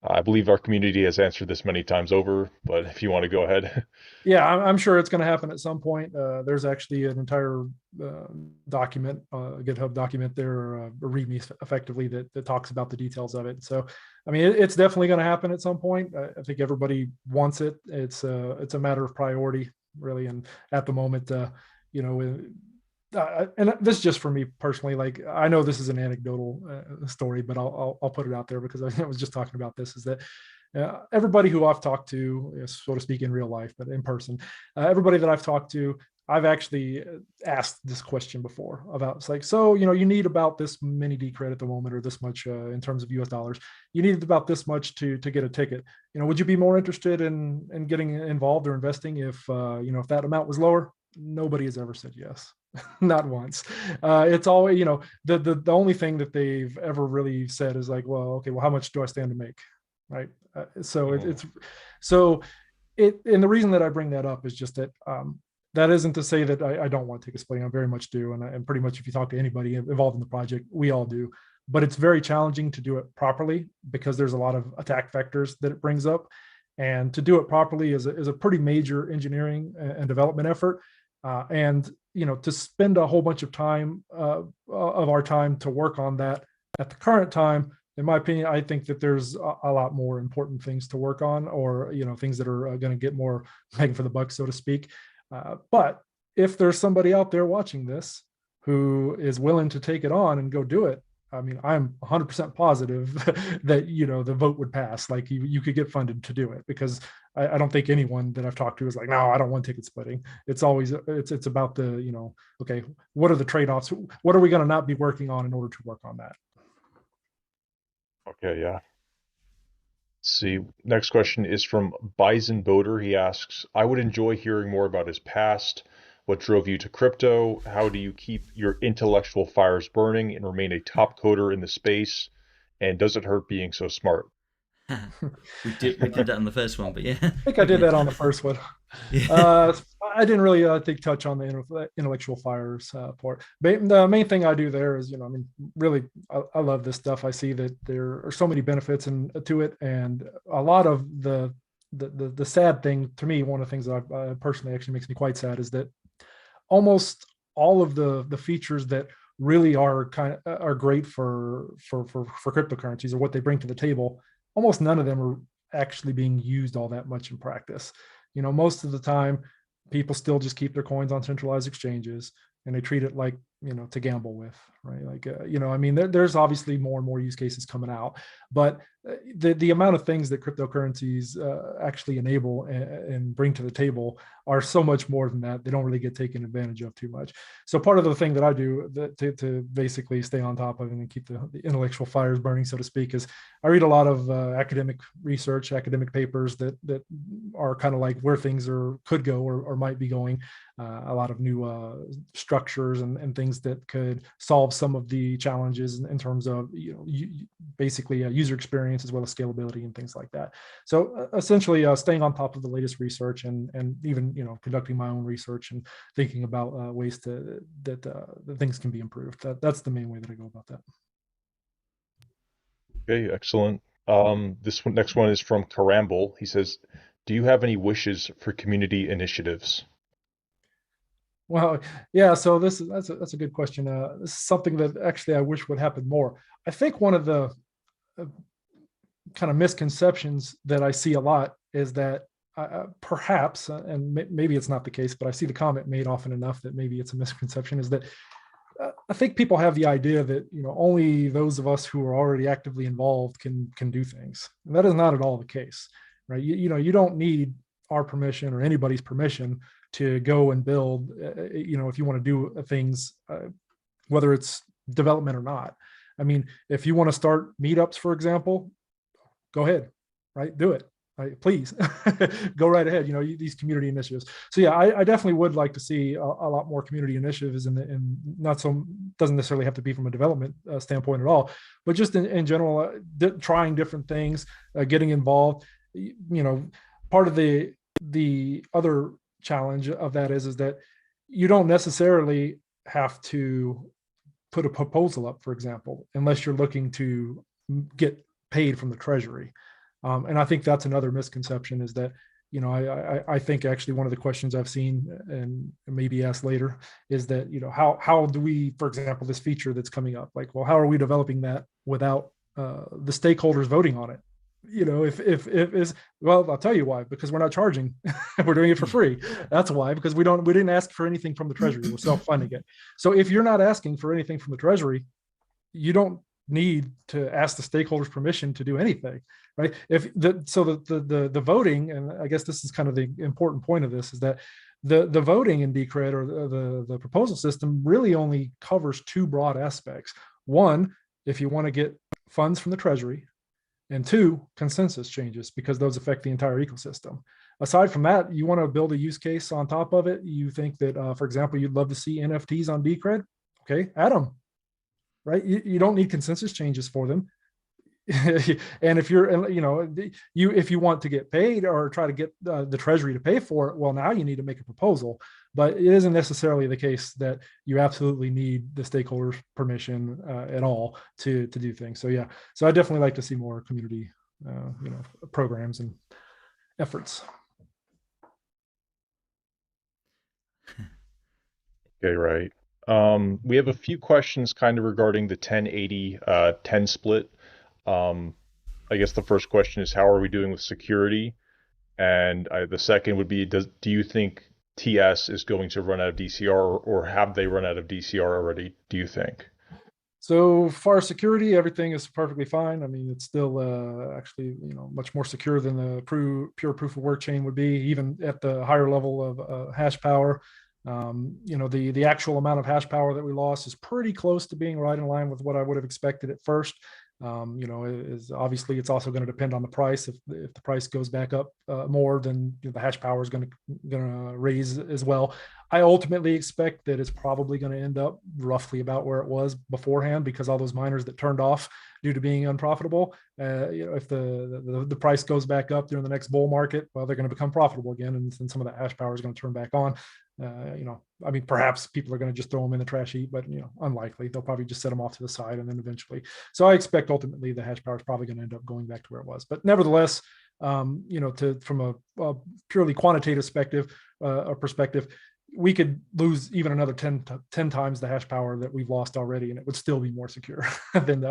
I believe our community has answered this many times over, but if you want to go ahead. Yeah, I'm sure it's going to happen at some point. There's actually an entire document, GitHub document there, a README effectively that talks about the details of it. So, I mean, it's definitely going to happen at some point. I think everybody wants it. It's a matter of priority, really. And at the moment, and this is just for me personally. Like, I know this is an anecdotal story, but I'll put it out there because I was just talking about this. Is that everybody who I've talked to, so to speak, in real life, but in person, everybody that I've talked to, I've actually asked this question before about, it's like, so you need about this many Decred at the moment, or this much in terms of US dollars. You need about this much to get a ticket. Would you be more interested in getting involved or investing if if that amount was lower? Nobody has ever said yes. Not once. It's always, the only thing that they've ever really said is like, well, okay, well, how much do I stand to make? Right. So it's so it, and the reason that I bring that up is just that that isn't to say that I don't want to take a splitting. I very much do. And pretty much if you talk to anybody involved in the project, we all do. But it's very challenging to do it properly because there's a lot of attack vectors that it brings up. And to do it properly is a pretty major engineering and development effort. And to spend a whole bunch of time of our time to work on that at the current time, in my opinion, I think that there's a lot more important things to work on, or things that are going to get more bang for the buck, so to speak. But if there's somebody out there watching this who is willing to take it on and go do it, I mean, I'm 100% positive that the vote would pass. Like you could get funded to do it, because I don't think anyone that I've talked to is like, no, I don't want ticket splitting. It's always it's about the okay, what are the trade-offs? What are we going to not be working on in order to work on that? Okay, yeah. Let's see. Next question is from Bison Boater. He asks, I would enjoy hearing more about his past. What drove you to crypto? How do you keep your intellectual fires burning and remain a top coder in the space? And does it hurt being so smart? we did that on the first one, but yeah. I think I did that on the first one. Yeah. I didn't really touch on the intellectual fires part. But the main thing I do there is, really, I love this stuff. I see that there are so many benefits to it, and a lot of the sad thing to me, one of the things that I personally actually makes me quite sad, is that almost all of the features that really are great for cryptocurrencies, or what they bring to the table, almost none of them are actually being used all that much in practice. Most of the time, people still just keep their coins on centralized exchanges, and they treat it like, to gamble with, right? Like, I mean, there's obviously more and more use cases coming out, but the amount of things that cryptocurrencies actually enable and bring to the table are so much more than that. They don't really get taken advantage of too much. So part of the thing that I do to basically stay on top of it and keep the intellectual fires burning, so to speak, is I read a lot of academic research, academic papers that are kind of like where things could go or might be going. A lot of new structures and things that could solve some of the challenges in terms of basically user experience, as well as scalability and things like that. So essentially staying on top of the latest research and even conducting my own research and thinking about ways that things can be improved. That's the main way that I go about that. Okay, excellent. Next one is from Caramble. He says, do you have any wishes for community initiatives? Well, yeah, so that's a good question. This is something that actually I wish would happen more. I think one of the kind of misconceptions that I see a lot is that perhaps, and maybe it's not the case, but I see the comment made often enough that maybe it's a misconception, is that I think people have the idea that only those of us who are already actively involved can do things, and that is not at all the case, right? You don't need our permission or anybody's permission to go and build, if you want to do things, whether it's development or not. I mean, if you want to start meetups, for example, go ahead, right? Do it, right? Please go right ahead. These community initiatives. So yeah, I definitely would like to see a lot more community initiatives, and doesn't necessarily have to be from a development standpoint at all, but just in general, trying different things, getting involved. Part of the other challenge of that is that you don't necessarily have to put a proposal up, for example, unless you're looking to get paid from the Treasury. And I think that's another misconception, is that, I think actually one of the questions I've seen and maybe asked later is that, how do we, for example, this feature that's coming up, like, well, how are we developing that without the stakeholders voting on it? Well, I'll tell you why, because we're not charging. We're doing it for free. That's why, because we didn't ask for anything from the Treasury. We're self-funding it. So if you're not asking for anything from the Treasury, you don't need to ask the stakeholders permission to do anything, right? The voting, and I guess this is kind of the important point of this, is that the voting in Decred, or the proposal system, really only covers two broad aspects. One, if you want to get funds from the Treasury, and two, consensus changes, because those affect the entire ecosystem. aside from that, you want to build a use case on top of it. You think that, for example, you'd love to see NFTs on Decred. Okay, add them, right? You don't need consensus changes for them. And if you're, if you want to get paid or try to get the treasury to pay for it, well, now you need to make a proposal. But it isn't necessarily the case that you absolutely need the stakeholders' permission at all to do things. So yeah, so I definitely like to see more community, programs and efforts. Okay, right. We have a few questions kind of regarding the 1080-10 split. I guess the first question is, how are we doing with security? And the second would be, do you think TS is going to run out of DCR, or have they run out of DCR already, do you think? So far as security, everything is perfectly fine. I mean, it's still actually, much more secure than the pure proof of work chain would be, even at the higher level of hash power. The actual amount of hash power that we lost is pretty close to being right in line with what I would have expected at first. Is obviously it's also going to depend on the price. If the price goes back up more, then the hash power is going to raise as well. I ultimately expect that it's probably going to end up roughly about where it was beforehand, because all those miners that turned off due to being unprofitable, if the price goes back up during the next bull market, well, they're going to become profitable again, and then some of that hash power is going to turn back on. I mean, perhaps people are going to just throw them in the trash heap, but unlikely. They'll probably just set them off to the side, and then eventually. So I expect ultimately the hash power is probably going to end up going back to where it was. But nevertheless, from a purely quantitative perspective, we could lose even another 10 times the hash power that we've lost already, and it would still be more secure than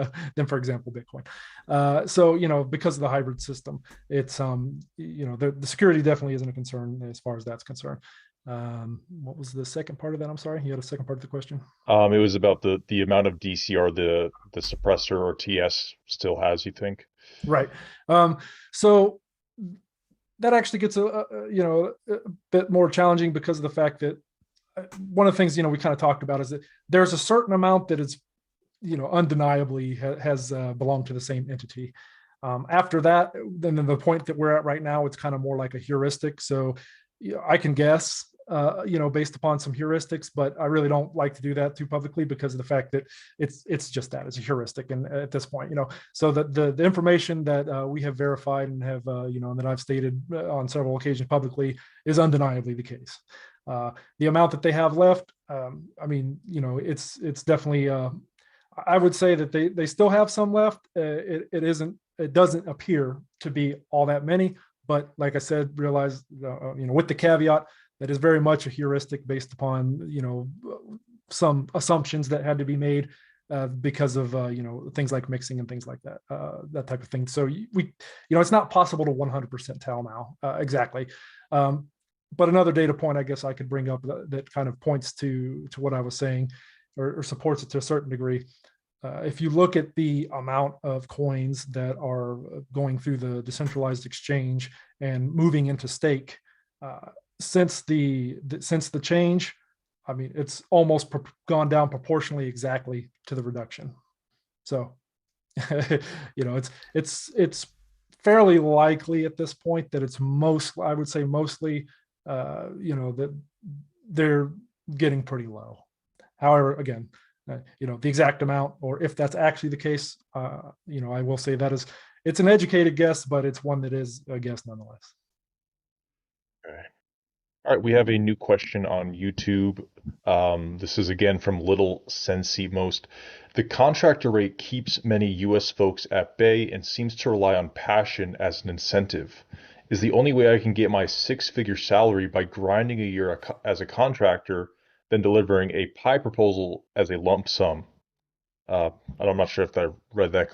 for example, Bitcoin. So because of the hybrid system, it's the security definitely isn't a concern as far as that's concerned. What was the second part of that? I'm sorry, you had a second part of the question. It was about the amount of DCR the suppressor or TS still has, you think? Right. So that actually gets a bit more challenging because of the fact that one of the things we kind of talked about is that there's a certain amount that is undeniably has belonged to the same entity. After that, then the point that we're at right now, it's kind of more like a heuristic. So I can guess, based upon some heuristics, but I really don't like to do that too publicly because of the fact that it's just that, it's a heuristic. And at this point, so the information that we have verified and have, and that I've stated on several occasions publicly is undeniably the case. The amount that they have left, I mean, it's definitely, I would say that they still have some left. It doesn't appear to be all that many. But like I said, realize, with the caveat that is very much a heuristic based upon, some assumptions that had to be made because of, things like mixing and things like that, that type of thing. So it's not possible to 100% tell now exactly. But another data point, I guess I could bring up that kind of points to what I was saying or supports it to a certain degree. If you look at the amount of coins that are going through the decentralized exchange and moving into stake, since the change, I mean, it's almost gone down proportionally exactly to the reduction. So, it's fairly likely at this point that it's I would say mostly, that they're getting pretty low. However, again, the exact amount, or if that's actually the case, I will say it's an educated guess, but it's one that is a guess nonetheless. Okay. All right, we have a new question on YouTube. This is again from Little Sensi Most. The contractor rate keeps many US folks at bay and seems to rely on passion as an incentive. Is the only way I can get my six-figure salary by grinding a year as a contractor, then delivering a pie proposal as a lump sum? I'm not sure if I read that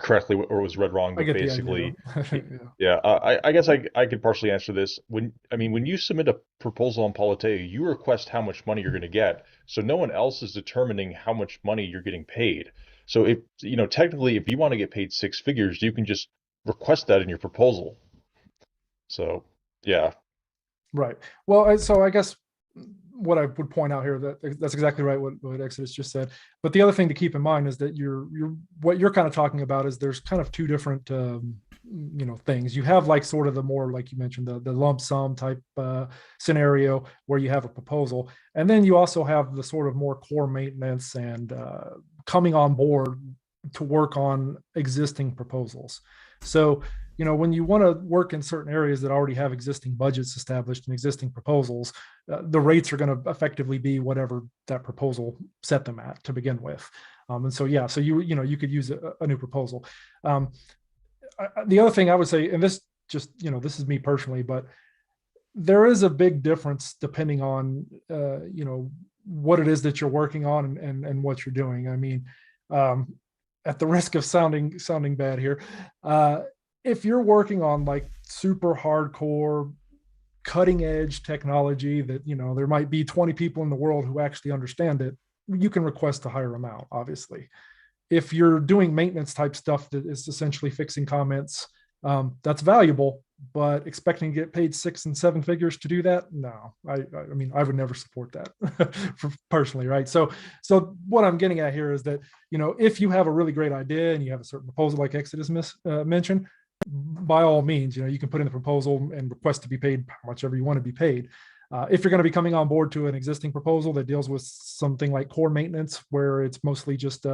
correctly or was read wrong, but basically, yeah. I guess I could partially answer this. When you submit a proposal on Politeia, you request how much money you're going to get, so no one else is determining how much money you're getting paid. So if technically, if you want to get paid six figures, you can just request that in your proposal. So yeah. Right. Well, so I guess what I would point out here, that's exactly right what Exodus just said. But the other thing to keep in mind is that what you're kind of talking about is there's kind of two different things. You have like sort of the more, like you mentioned, the lump sum type scenario where you have a proposal, and then you also have the sort of more core maintenance and coming on board to work on existing proposals. So when you want to work in certain areas that already have existing budgets established and existing proposals, the rates are going to effectively be whatever that proposal set them at to begin with. And so so you could use a new proposal. The other thing I would say, and this just this is me personally, but there is a big difference depending on what it is that you're working on and what you're doing. I mean, at the risk of sounding bad here, if you're working on like super hardcore cutting edge technology that there might be 20 people in the world who actually understand it, you can request a higher amount, obviously. If you're doing maintenance type stuff that is essentially fixing comments, that's valuable, but expecting to get paid 6 and 7 figures to do that, no. I mean, I would never support that personally, right? So what I'm getting at here is that if you have a really great idea and you have a certain proposal like Exodus mentioned, by all means, you can put in the proposal and request to be paid how much ever you want to be paid. If you're going to be coming on board to an existing proposal that deals with something like core maintenance, where it's mostly just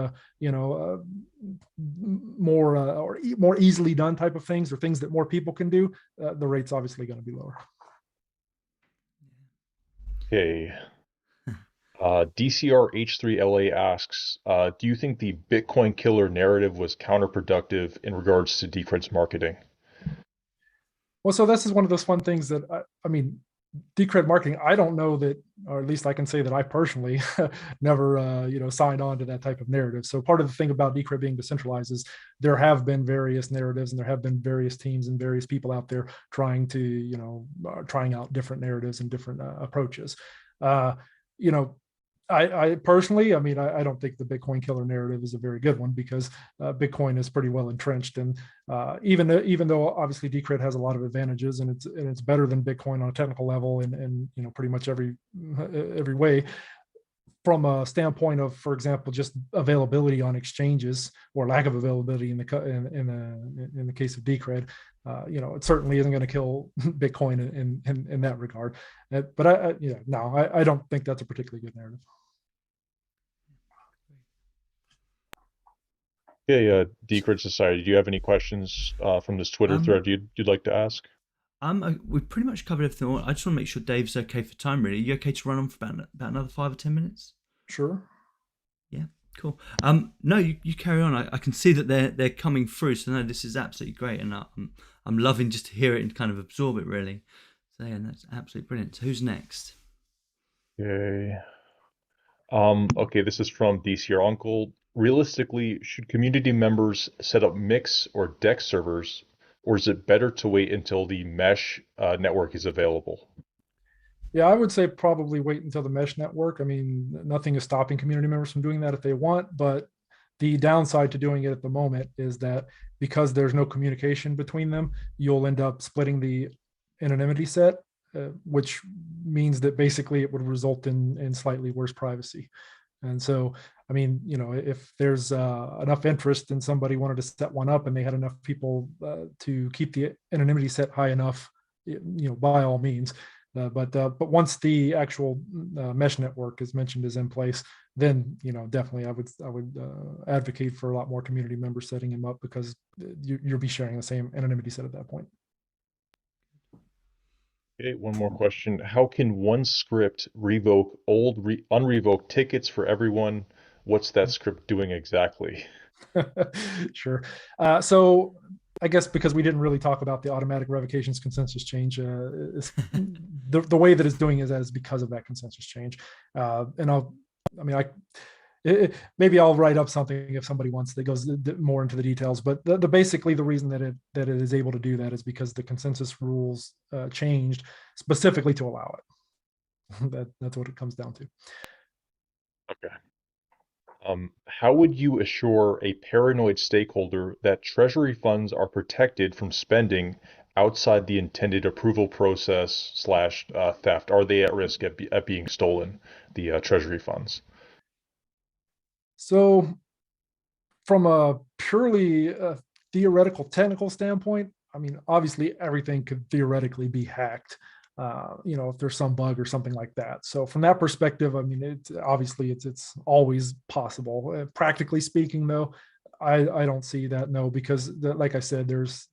more easily done type of things, or things that more people can do, the rate's obviously going to be lower. Okay. DCR H3LA asks, do you think the Bitcoin killer narrative was counterproductive in regards to Decred's marketing? Well, so this is one of those fun things that I mean, Decred marketing, I don't know that, or at least I can say that I personally never signed on to that type of narrative. So part of the thing about Decred being decentralized is there have been various narratives and there have been various teams and various people out there trying out different narratives and different approaches. I personally, I mean, I don't think the Bitcoin killer narrative is a very good one, because Bitcoin is pretty well entrenched, and even though obviously Decred has a lot of advantages and it's better than Bitcoin on a technical level and pretty much every way, from a standpoint of, for example, just availability on exchanges or lack of availability in the case of Decred, it certainly isn't going to kill Bitcoin in that regard. But I don't think that's a particularly good narrative. Okay, Decred Society, do you have any questions from this Twitter thread you'd like to ask? We've pretty much covered everything. I just want to make sure Dave's okay for time, really. Are you okay to run on for about another 5 or 10 minutes? Sure. Yeah, cool. No, you carry on. I can see that they're coming through, so no, this is absolutely great, and I'm loving just to hear it and kind of absorb it, really. So yeah, that's absolutely brilliant. So who's next? Okay. Okay, this is from DCR Uncle. Realistically, should community members set up Mix or DEX servers, or is it better to wait until the mesh network is available? Yeah, I would say probably wait until the mesh network. I mean, nothing is stopping community members from doing that if they want, but the downside to doing it at the moment is that because there's no communication between them, you'll end up splitting the anonymity set, which means that basically it would result in slightly worse privacy. And so, I mean, if there's enough interest and somebody wanted to set one up and they had enough people to keep the anonymity set high enough, by all means. But once the actual mesh network, as mentioned, is in place, then definitely I would advocate for a lot more community members setting them up, because you'll be sharing the same anonymity set at that point. Okay, one more question. How can one script revoke old unrevoked tickets for everyone? What's that script doing exactly? Sure. So I guess because we didn't really talk about the automatic revocations consensus change, the way that it's doing is because of that consensus change. Maybe I'll write up something if somebody wants that goes more into the details. But basically the reason that it is able to do that is because the consensus rules changed specifically to allow it. That's what it comes down to. Okay. How would you assure a paranoid stakeholder that Treasury funds are protected from spending outside the intended approval process / theft? Are they at risk at being stolen, the Treasury funds? So from a purely theoretical technical standpoint, I mean, obviously everything could theoretically be hacked, if there's some bug or something like that. So from that perspective, I mean, it's always possible. Practically speaking, though, I don't see that, no, because like I said, there's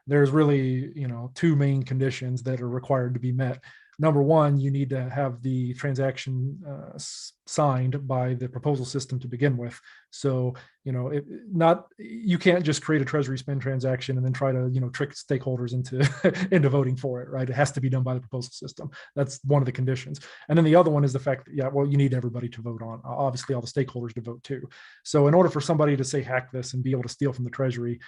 really, two main conditions that are required to be met. Number one, you need to have the transaction signed by the proposal system to begin with. So, you can't just create a treasury spend transaction and then try to, trick stakeholders into into voting for it, right? It has to be done by the proposal system. That's one of the conditions. And then the other one is the fact that, you need everybody to vote on, obviously all the stakeholders to vote too. So in order for somebody to say hack this and be able to steal from the treasury,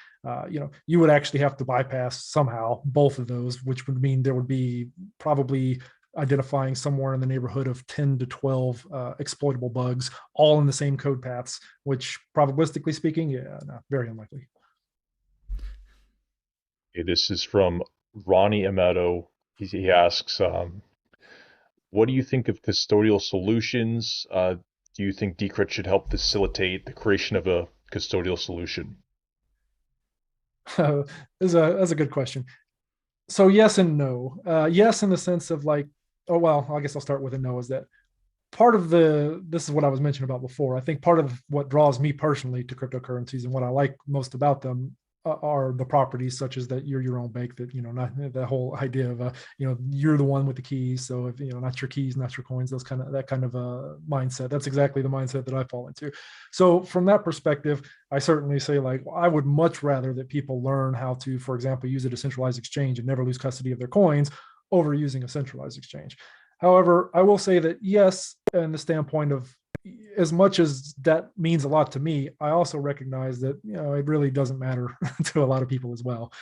you would actually have to bypass somehow both of those, which would mean there would be probably identifying somewhere in the neighborhood of 10 to 12 exploitable bugs, all in the same code paths, which probabilistically speaking, no, very unlikely. Okay, this is from Ronnie Amato. He asks, what do you think of custodial solutions? Do you think Decred should help facilitate the creation of a custodial solution? That's a good question. So yes and no. Yes, in the sense of like, I guess I'll start with a no, is that this is what I was mentioning about before. I think part of what draws me personally to cryptocurrencies and what I like most about them are the properties, such as that you're your own bank, that, not the whole idea of, you're the one with the keys. So if, not your keys, not your coins, that kind of mindset, that's exactly the mindset that I fall into. So from that perspective, I certainly say, like, I would much rather that people learn how to, for example, use a decentralized exchange and never lose custody of their coins over using a centralized exchange. However, I will say that yes, in the standpoint of, as much as that means a lot to me, I also recognize that, it really doesn't matter to a lot of people as well.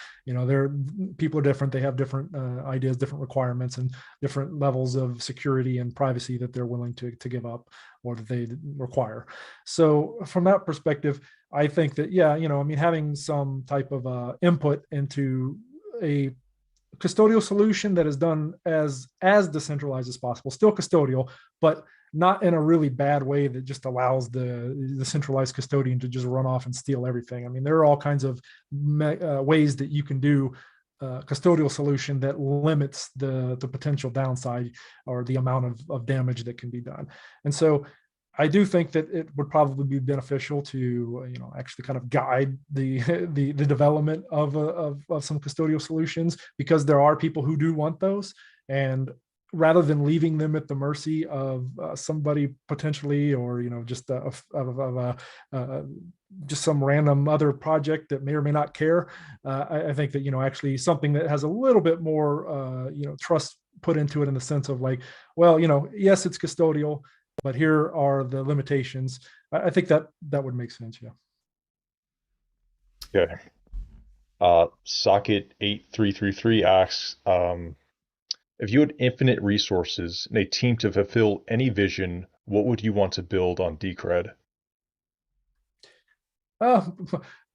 People are different. They have different ideas, different requirements, and different levels of security and privacy that they're willing to give up or that they require. So from that perspective, I think that, having some type of input into a custodial solution that is done as decentralized as possible, still custodial, but not in a really bad way that just allows the centralized custodian to just run off and steal everything. I mean, there are all kinds of ways that you can do a custodial solution that limits the potential downside or the amount of damage that can be done. And so I do think that it would probably be beneficial to, actually kind of guide the development of some custodial solutions, because there are people who do want those. And rather than leaving them at the mercy of somebody potentially, or, just just some random other project that may or may not care, I think that, actually something that has a little bit more, trust put into it, in the sense of like, well, yes, it's custodial, but here are the limitations. I think that would make sense. Yeah. Okay. Socket 8333 asks, if you had infinite resources and a team to fulfill any vision, what would you want to build on Decred?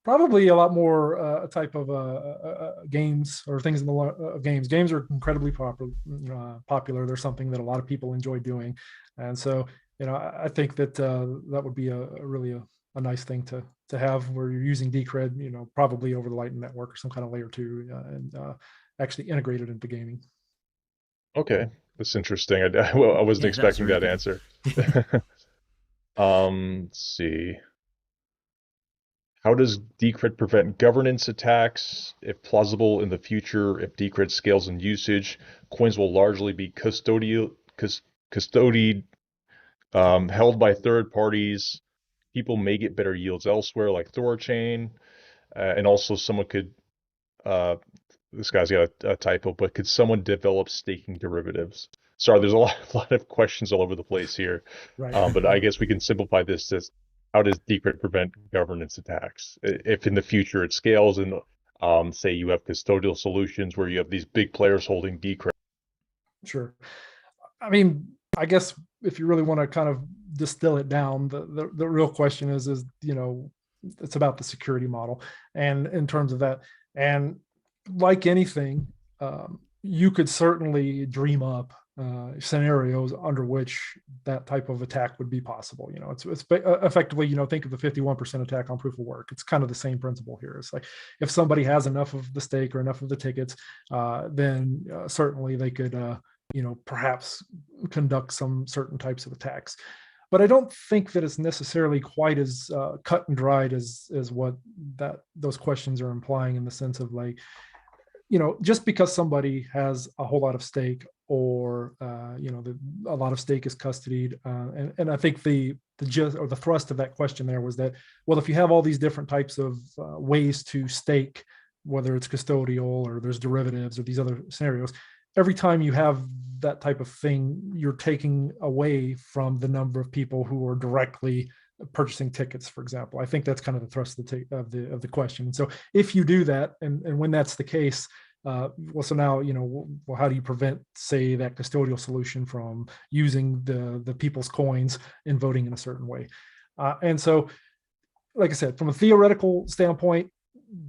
Probably a lot more type of games or things in the games. Games are incredibly popular. They're something that a lot of people enjoy doing, and so I think that that would be a really nice thing to have, where you're using Decred, probably over the Lightning Network or some kind of layer 2, and actually integrated into gaming. Okay, that's interesting. I wasn't expecting that answer. Let's see. How does Decred prevent governance attacks? If plausible in the future, if Decred scales in usage, coins will largely be custodied, held by third parties. People may get better yields elsewhere, like Thorchain, and also someone could. This guy's got a typo, but could someone develop staking derivatives? Sorry, there's a lot of questions all over the place here. Right. But I guess we can simplify this as, how does Decred prevent governance attacks? If in the future it scales and say you have custodial solutions where you have these big players holding Decred. Sure. I mean, I guess if you really want to kind of distill it down, the real question is it's about the security model, and in terms of that, and like anything, you could certainly dream up scenarios under which that type of attack would be possible. It's effectively, think of the 51% attack on proof of work. It's kind of the same principle here. It's like if somebody has enough of the stake or enough of the tickets, then certainly they could, perhaps conduct some certain types of attacks. But I don't think that it's necessarily quite as cut and dried as what those questions are implying, in the sense of like, just because somebody has a whole lot of stake, or a lot of stake is custodied, and I think the gist or the thrust of that question there was that, well, if you have all these different types of ways to stake, whether it's custodial or there's derivatives or these other scenarios, every time you have that type of thing, you're taking away from the number of people who are directly purchasing tickets, for example. I think that's kind of the thrust of the question. And so if you do that, and when that's the case, so now, how do you prevent, say, that custodial solution from using the people's coins and voting in a certain way? And so, like I said, from a theoretical standpoint,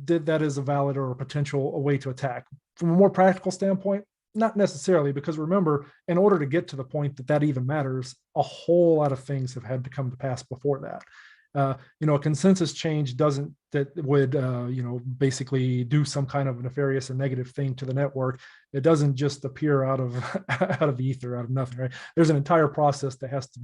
that is a valid or a potential way to attack. From a more practical standpoint, not necessarily, because remember, in order to get to the point that even matters, a whole lot of things have had to come to pass before that. A consensus change would basically do some kind of nefarious or negative thing to the network. It doesn't just appear out of the ether, out of nothing, right? There's an entire process that has to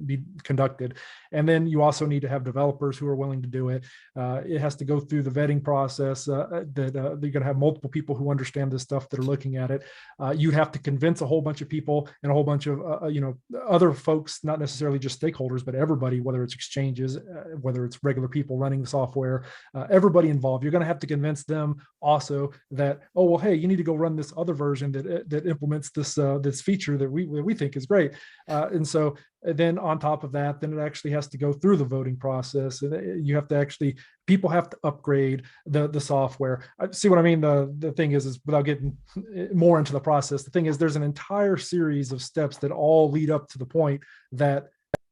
be conducted, and then you also need to have developers who are willing to do it. It has to go through the vetting process. You're going to have multiple people who understand this stuff that are looking at it. You'd have to convince a whole bunch of people and a whole bunch of other folks, not necessarily just stakeholders, but everybody, whether it's exchanges, whether it's regular people running the software, everybody involved. You're going to have to convince them also that, oh, well, hey, you need to go run this other version that implements this feature that we think is great. And so then on top of that, then it actually has to go through the voting process, and you have to people have to upgrade the software. See what I mean? The thing is without getting more into the process, the thing is there's an entire series of steps that all lead up to the point that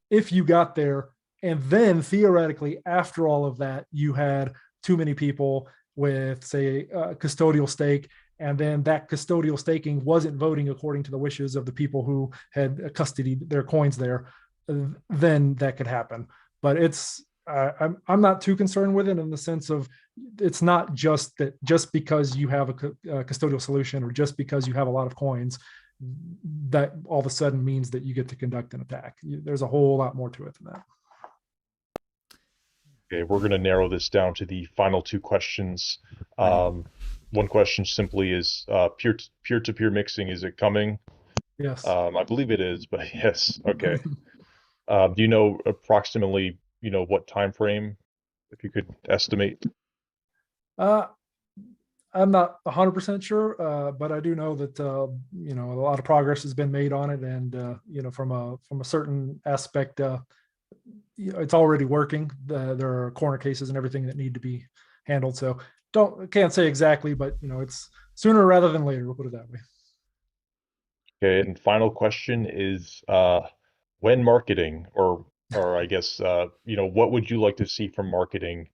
if you got there, and then theoretically after all of that, you had too many people with, say, custodial stake, and then that custodial staking wasn't voting according to the wishes of the people who had custodied their coins there, then that could happen. But I'm not too concerned with it, in the sense of it's not just because you have a custodial solution, or just because you have a lot of coins, that all of a sudden means that you get to conduct an attack. There's a whole lot more to it than that. Okay, we're going to narrow this down to the final two questions. One question simply is peer-to-peer mixing, is it coming? Yes. I believe it is, but yes. Okay. Do you know approximately, what time frame, if you could estimate? I'm not 100% sure, but I do know that a lot of progress has been made on it, and from a certain aspect, it's already working. There are corner cases and everything that need to be handled. So can't say exactly, but it's sooner rather than later. We'll put it that way. Okay, and final question is, when marketing, or I guess what would you like to see from marketing,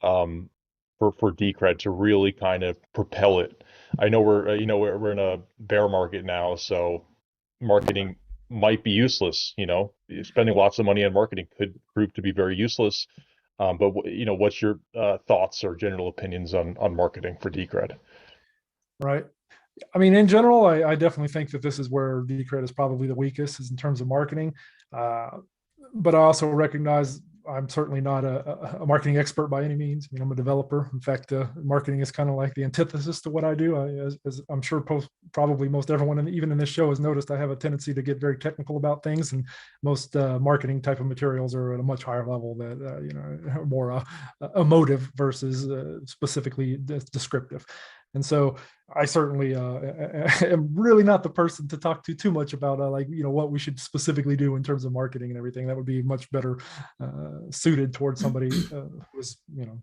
for Decred to really kind of propel it? I know we're in a bear market now, so marketing might be useless. Spending lots of money on marketing could prove to be very useless. But what's your thoughts or general opinions on marketing for Decred? Right. I mean, in general, I definitely think that this is where Decred is probably the weakest, is in terms of marketing. But I also recognize I'm certainly not a marketing expert by any means. I'm a developer. In fact, marketing is kind of like the antithesis to what I do. As I'm sure probably most everyone, even in this show, has noticed, I have a tendency to get very technical about things, and most marketing type of materials are at a much higher level, that more emotive versus specifically descriptive. And so I certainly am really not the person to talk to too much about what we should specifically do in terms of marketing and everything. That would be much better suited towards somebody who's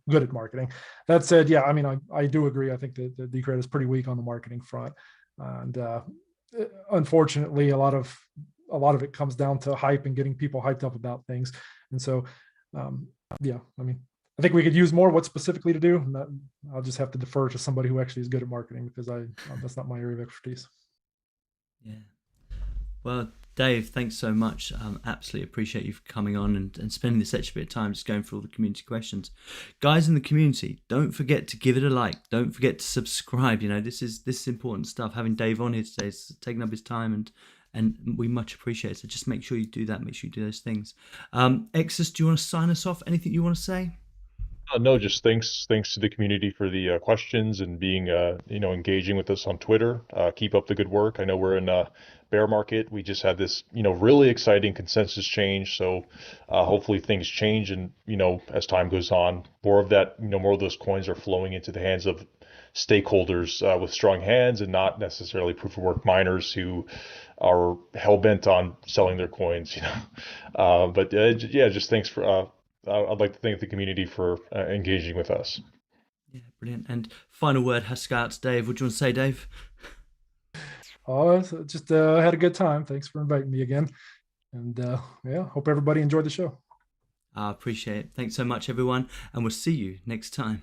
good at marketing. That said, yeah, I mean, I do agree. I think that Decred is pretty weak on the marketing front, and unfortunately, a lot of it comes down to hype and getting people hyped up about things. And so, yeah, I mean, I think we could use more what specifically to do. And I'll just have to defer to somebody who actually is good at marketing, because that's not my area of expertise. Yeah. Well, Dave, thanks so much. Absolutely appreciate you coming on and spending this extra bit of time just going through all the community questions. Guys in the community, don't forget to give it a like. Don't forget to subscribe. You know, this is important stuff. Having Dave on here today is taking up his time and we much appreciate it. So just make sure you do that. Make sure you do those things. Exus, do you want to sign us off? Anything you want to say? No, just thanks to the community for the questions and being engaging with us on Twitter. Keep up the good work. I know we're in a bear market. We just had this really exciting consensus change. So hopefully things change, and as time goes on, more of that more of those coins are flowing into the hands of stakeholders with strong hands, and not necessarily proof of work miners who are hell bent on selling their coins. But yeah, just thanks for. I'd like to thank the community for engaging with us. Yeah, brilliant. And final word has to go out to Dave. What do you want to say, Dave? Oh, just had a good time. Thanks for inviting me again. And yeah, hope everybody enjoyed the show. I appreciate it. Thanks so much, everyone. And we'll see you next time.